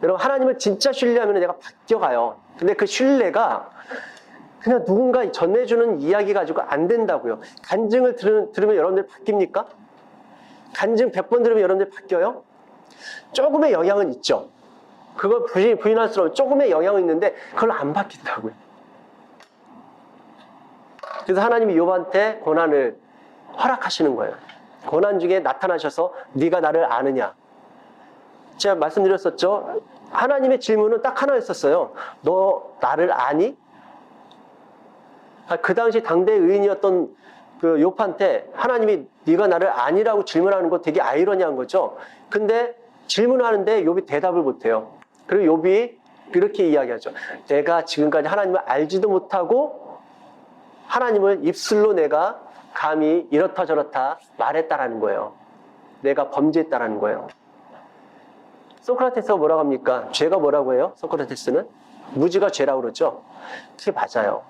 여러분 하나님을 진짜 신뢰하면 내가 바뀌어가요. 근데 그 신뢰가 그냥 누군가 전해주는 이야기 가지고 안 된다고요. 간증을 들으면 여러분들 바뀝니까? 간증 100번 들으면 여러분들 바뀌어요? 조금의 영향은 있죠. 그걸 부인할 수 없는 조금의 영향은 있는데 그걸 안 바뀐다고요. 그래서 하나님이 욥한테 고난을 허락하시는 거예요. 고난 중에 나타나셔서 네가 나를 아느냐. 제가 말씀드렸었죠. 하나님의 질문은 딱 하나였었어요. 너 나를 아니? 그 당시 당대 의인이었던 그 욥한테 하나님이 네가 나를 아니라고 질문하는 거 되게 아이러니한 거죠. 근데 질문하는데 욥이 대답을 못해요. 그리고 욥이 이렇게 이야기하죠. 내가 지금까지 하나님을 알지도 못하고 하나님을 입술로 내가 감히 이렇다 저렇다 말했다라는 거예요. 내가 범죄했다라는 거예요. 소크라테스가 뭐라고 합니까? 죄가 뭐라고 해요? 소크라테스는? 무지가 죄라고 그러죠? 그게 맞아요.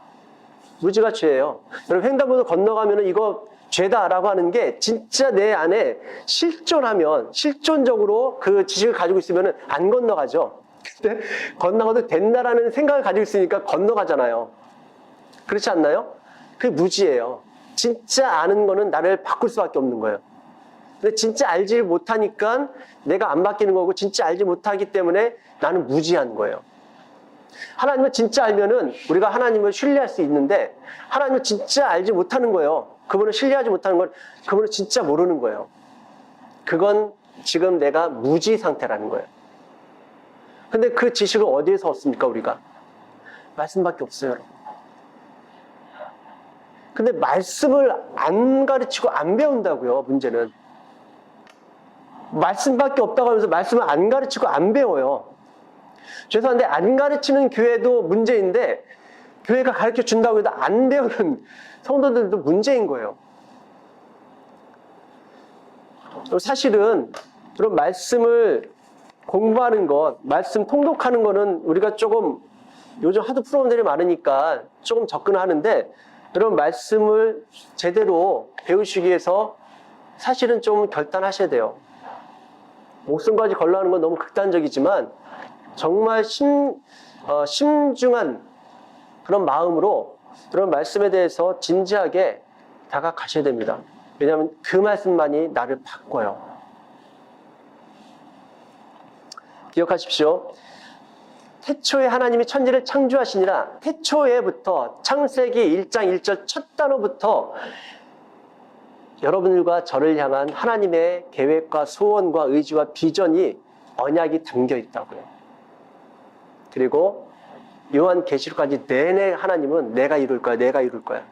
무지가 죄예요. 여러분 횡단보도 건너가면 이거 죄다라고 하는 게 진짜 내 안에 실존적으로 그 지식을 가지고 있으면 안 건너가죠. 근데 건너가도 된다라는 생각을 가지고 있으니까 건너가잖아요. 그렇지 않나요? 그게 무지예요. 진짜 아는 거는 나를 바꿀 수밖에 없는 거예요. 근데 진짜 알지 못하니까 내가 안 바뀌는 거고 진짜 알지 못하기 때문에 나는 무지한 거예요. 하나님을 진짜 알면은 우리가 하나님을 신뢰할 수 있는데 하나님을 진짜 알지 못하는 거예요. 그분을 신뢰하지 못하는 건 그분을 진짜 모르는 거예요. 그건 지금 내가 무지 상태라는 거예요. 근데 그 지식을 어디에서 얻습니까 우리가? 말씀밖에 없어요. 근데 말씀을 안 가르치고 안 배운다고요. 문제는. 말씀밖에 없다고 하면서 말씀을 안 가르치고 안 배워요. 죄송한데 안 가르치는 교회도 문제인데 교회가 가르쳐 준다고 해도 안 배우는 성도들도 문제인 거예요. 사실은 그런 말씀을 공부하는 것, 말씀 통독하는 거는 우리가 조금 요즘 하도 프로그램들이 많으니까 조금 접근하는데 여러분 말씀을 제대로 배우시기 위해서 사실은 좀 결단하셔야 돼요. 목숨까지 걸러 하는 건 너무 극단적이지만 정말 심중한 그런 마음으로 그런 말씀에 대해서 진지하게 다가가셔야 됩니다. 왜냐하면 그 말씀만이 나를 바꿔요. 기억하십시오. 태초에 하나님이 천지를 창조하시니라. 태초에부터 창세기 1장 1절 첫 단어부터 여러분들과 저를 향한 하나님의 계획과 소원과 의지와 비전이 언약이 담겨 있다고요. 그리고 요한계시록까지 내내 하나님은 내가 이룰 거야, 내가 이룰 거야.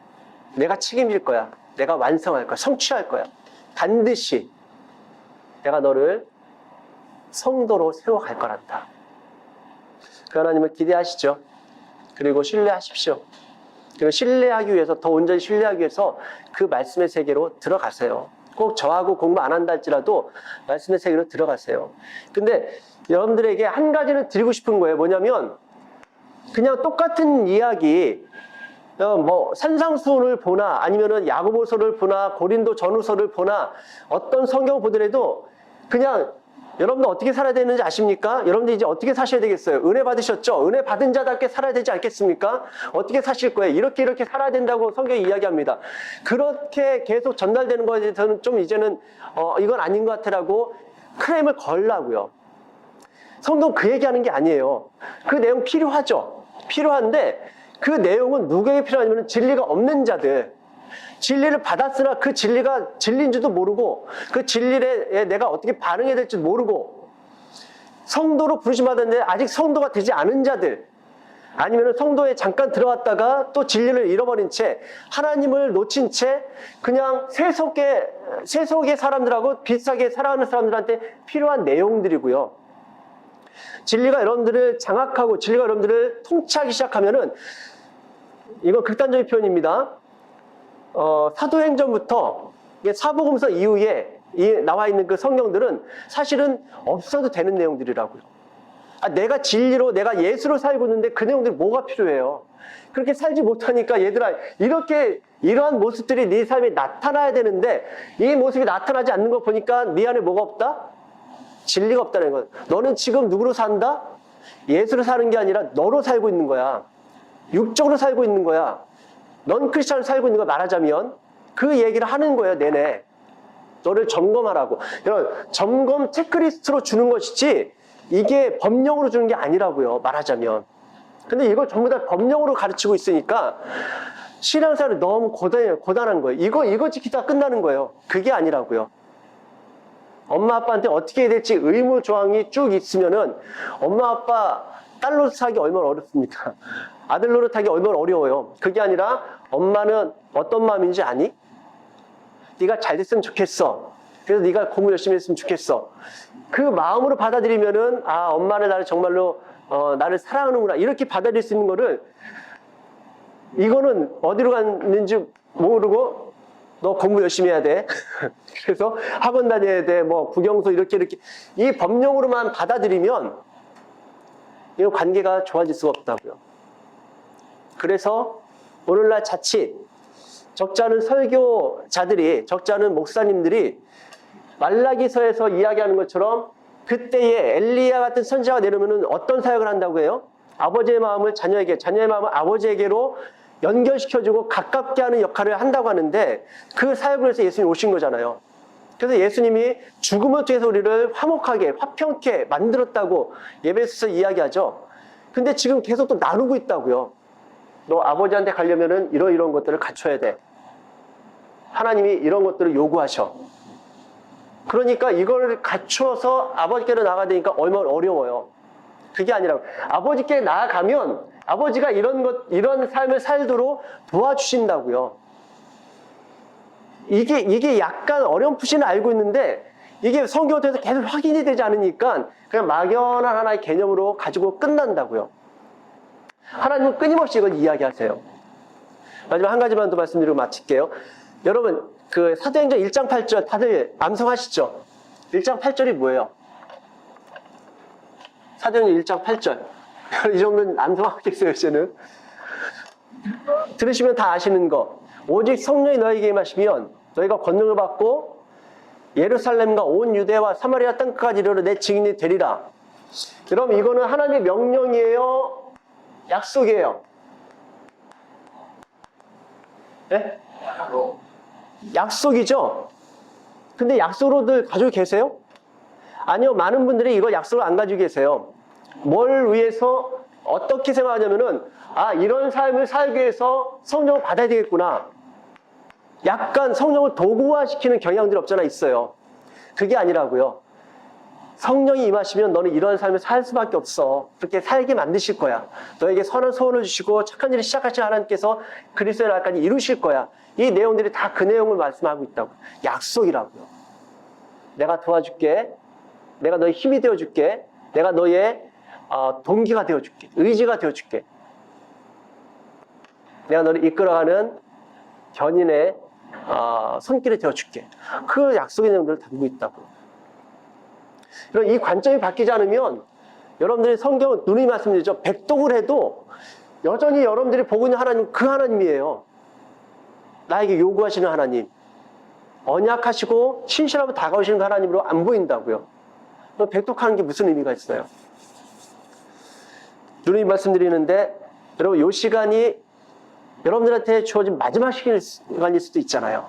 내가 책임질 거야. 내가 완성할 거야. 성취할 거야. 반드시 내가 너를 성도로 세워갈 거란다. 그 하나님을 기대하시죠. 그리고 신뢰하십시오. 그리고 신뢰하기 위해서, 더 온전히 신뢰하기 위해서 그 말씀의 세계로 들어가세요. 꼭 저하고 공부 안 한다 할지라도 말씀의 세계로 들어가세요. 근데 여러분들에게 한 가지는 드리고 싶은 거예요. 뭐냐면 그냥 똑같은 이야기, 뭐 산상수훈을 보나 아니면은 야고보서를 보나 고린도 전후서를 보나 어떤 성경을 보더라도 그냥 여러분들 어떻게 살아야 되는지 아십니까? 여러분들 이제 어떻게 사셔야 되겠어요? 은혜 받으셨죠? 은혜 받은 자답게 살아야 되지 않겠습니까? 어떻게 사실 거예요? 이렇게 살아야 된다고 성경이 이야기합니다. 그렇게 계속 전달되는 거에 대해서는 좀 이제는 이건 아닌 것 같아라고 크레임을 걸라고요. 성경 그 얘기하는 게 아니에요. 그 내용 필요하죠. 필요한데 그 내용은 누구에게 필요하냐면 진리가 없는 자들, 진리를 받았으나 그 진리가 진리인 줄도 모르고 그 진리에 내가 어떻게 반응해야 될지 모르고 성도로 부르심받았는데 아직 성도가 되지 않은 자들, 아니면 성도에 잠깐 들어왔다가 또 진리를 잃어버린 채 하나님을 놓친 채 그냥 세속의 사람들하고 비슷하게 살아가는 사람들한테 필요한 내용들이고요. 진리가 여러분들을 장악하고 진리가 여러분들을 통치하기 시작하면은, 이건 극단적인 표현입니다. 사도행전부터 사복음서 이후에 나와 있는 그 성경들은 사실은 없어도 되는 내용들이라고요. 내가 진리로, 내가 예수로 살고 있는데 그 내용들이 뭐가 필요해요? 그렇게 살지 못하니까 얘들아, 이러한 모습들이 네 삶에 나타나야 되는데 이 모습이 나타나지 않는 거 보니까 네 안에 뭐가 없다? 진리가 없다는 거예요. 너는 지금 누구로 산다? 예수로 사는 게 아니라 너로 살고 있는 거야. 육적으로 살고 있는 거야. 넌 크리스찬으로 살고 있는 거 말하자면 그 얘기를 하는 거예요, 내내. 너를 점검하라고. 여러분, 점검 체크리스트로 주는 것이지 이게 법령으로 주는 게 아니라고요, 말하자면. 근데 이걸 전부 다 법령으로 가르치고 있으니까 신앙생활이 너무 고단한 거예요. 이거 지키다가 끝나는 거예요. 그게 아니라고요. 엄마 아빠한테 어떻게 해야 될지 의무 조항이 쭉 있으면은 엄마 아빠 딸 노릇하기 얼마나 어렵습니까? 아들 노릇하기 얼마나 어려워요. 그게 아니라 엄마는 어떤 마음인지 아니? 네가 잘 됐으면 좋겠어. 그래서 네가 공부 열심히 했으면 좋겠어. 그 마음으로 받아들이면은 엄마는 나를 정말로 나를 사랑하는구나, 이렇게 받아들일 수 있는 거를, 이거는 어디로 갔는지 모르고 너 공부 열심히 해야 돼. 그래서 학원 다녀야 돼. 뭐 국영수 이렇게 이 법령으로만 받아들이면 이 관계가 좋아질 수가 없다고요. 그래서 오늘날 자칫 적지 않은 설교자들이, 적지 않은 목사님들이 말라기서에서 이야기하는 것처럼 그때에 엘리야 같은 선지자가 내려오면 어떤 사역을 한다고 해요? 아버지의 마음을 자녀에게, 자녀의 마음을 아버지에게로 연결시켜주고 가깝게 하는 역할을 한다고 하는데, 그 사역을 해서 예수님이 오신 거잖아요. 그래서 예수님이 죽음을 통해서 우리를 화목하게, 화평케 만들었다고 예배에서 이야기하죠. 근데 지금 계속 또 나누고 있다고요. 너 아버지한테 가려면은 이런 것들을 갖춰야 돼. 하나님이 이런 것들을 요구하셔. 그러니까 이걸 갖춰서 아버지께로 나가야 되니까 얼마나 어려워요. 그게 아니라 아버지께 나아가면 아버지가 이런 삶을 살도록 도와주신다고요. 이게 약간 어렴풋이는 알고 있는데 이게 성경을 통해서 계속 확인이 되지 않으니까 그냥 막연한 하나의 개념으로 가지고 끝난다고요. 하나님은 끊임없이 이걸 이야기하세요. 마지막 한 가지만 더 말씀드리고 마칠게요. 여러분, 그 사도행전 1장 8절 다들 암송하시죠? 1장 8절이 뭐예요? 사도행전 1장 8절. 이 정도는 암송하겠어요, 이제는. 들으시면 다 아시는 거. 오직 성령이 너에게 임하시면 너희가 권능을 받고 예루살렘과 온 유대와 사마리아 땅끝까지 이르러 내 증인이 되리라. 여러분, 이거는 하나님의 명령이에요? 약속이에요? 네? 약속이죠? 근데 약속으로들 가지고 계세요? 아니요, 많은 분들이 이걸 약속을 안 가지고 계세요. 뭘 위해서 어떻게 생각하냐면은 이런 삶을 살기 위해서 성령을 받아야 되겠구나. 약간 성령을 도구화시키는 경향들이 없잖아 있어요. 그게 아니라고요. 성령이 임하시면 너는 이런 삶을 살 수밖에 없어. 그렇게 살게 만드실 거야. 너에게 선한 소원을 주시고 착한 일을 시작하신 하나님께서 그리스도의 날까지 이루실 거야. 이 내용들이 다 그 내용을 말씀하고 있다고. 약속이라고요. 내가 도와줄게. 내가 너의 힘이 되어줄게. 내가 너의 동기가 되어줄게. 의지가 되어줄게. 내가 너를 이끌어가는 견인의 손길이 되어줄게. 그 약속의 내용들을 담고 있다고. 이 관점이 바뀌지 않으면 여러분들이 성경 누누이 말씀드리죠. 백독을 해도 여전히 여러분들이 보고 있는 하나님, 그 하나님이에요. 나에게 요구하시는 하나님. 언약하시고 신실하고 다가오시는 그 하나님으로 안 보인다고요. 백독하는 게 무슨 의미가 있어요? 누누이 말씀드리는데 여러분, 이 시간이 여러분들한테 주어진 마지막 시간일 수도 있잖아요.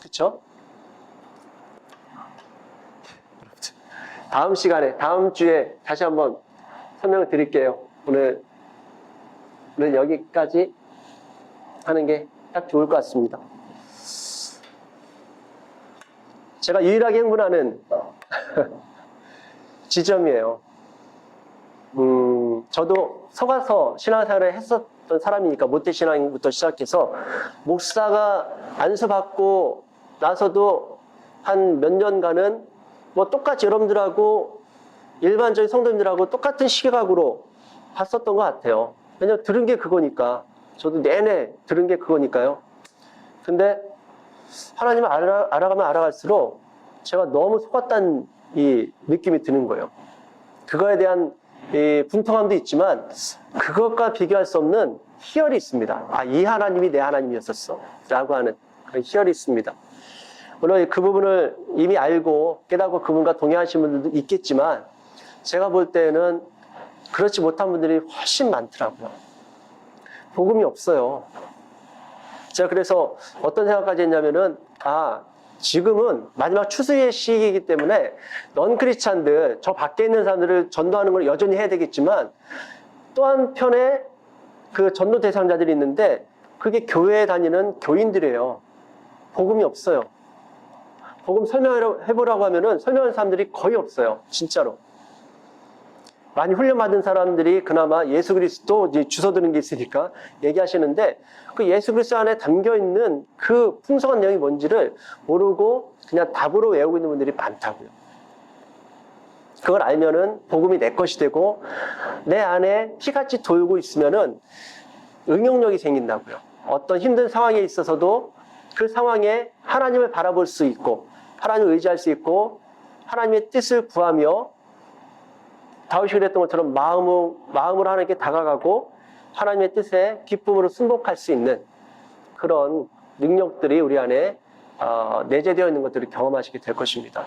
그렇죠? 다음 시간에, 다음 주에 다시 한번 설명을 드릴게요. 오늘은 여기까지 하는 게 딱 좋을 것 같습니다. 제가 유일하게 흥분하는 지점이에요. 저도 속아서 신앙생활을 했었던 사람이니까 모태신앙부터 시작해서 목사가 안수받고 나서도 한 몇 년간은 뭐 똑같이 여러분들하고 일반적인 성도님들하고 똑같은 시각으로 봤었던 것 같아요. 왜냐면 들은 게 그거니까. 저도 내내 들은 게 그거니까요. 근데 하나님을 알아가면 알아갈수록 제가 너무 속았다는 이 느낌이 드는 거예요. 그거에 대한 이 분통함도 있지만 그것과 비교할 수 없는 희열이 있습니다. 아, 이 하나님이 내 하나님이었었어 라고 하는 그런 희열이 있습니다. 물론 그 부분을 이미 알고 깨닫고 그분과 동행하신 분들도 있겠지만 제가 볼 때는 그렇지 못한 분들이 훨씬 많더라고요. 복음이 없어요. 제가 그래서 어떤 생각까지 했냐면은 지금은 마지막 추수의 시기이기 때문에 넌 크리스찬들, 저 밖에 있는 사람들을 전도하는 걸 여전히 해야 되겠지만 또 한편에 그 전도 대상자들이 있는데 그게 교회에 다니는 교인들이에요. 복음이 없어요. 복음 설명해보라고 하면은 설명하는 사람들이 거의 없어요. 진짜로. 많이 훈련받은 사람들이 그나마 예수 그리스도 이제 주워 드는 게 있으니까 얘기하시는데 그 예수 그리스도 안에 담겨있는 그 풍성한 내용이 뭔지를 모르고 그냥 답으로 외우고 있는 분들이 많다고요. 그걸 알면은 복음이 내 것이 되고 내 안에 피같이 돌고 있으면은 응용력이 생긴다고요. 어떤 힘든 상황에 있어서도 그 상황에 하나님을 바라볼 수 있고 하나님을 의지할 수 있고 하나님의 뜻을 구하며 다윗이 그랬던 것처럼 마음으로 하나님께 다가가고 하나님의 뜻에 기쁨으로 승복할 수 있는 그런 능력들이 우리 안에 내재되어 있는 것들을 경험하시게 될 것입니다.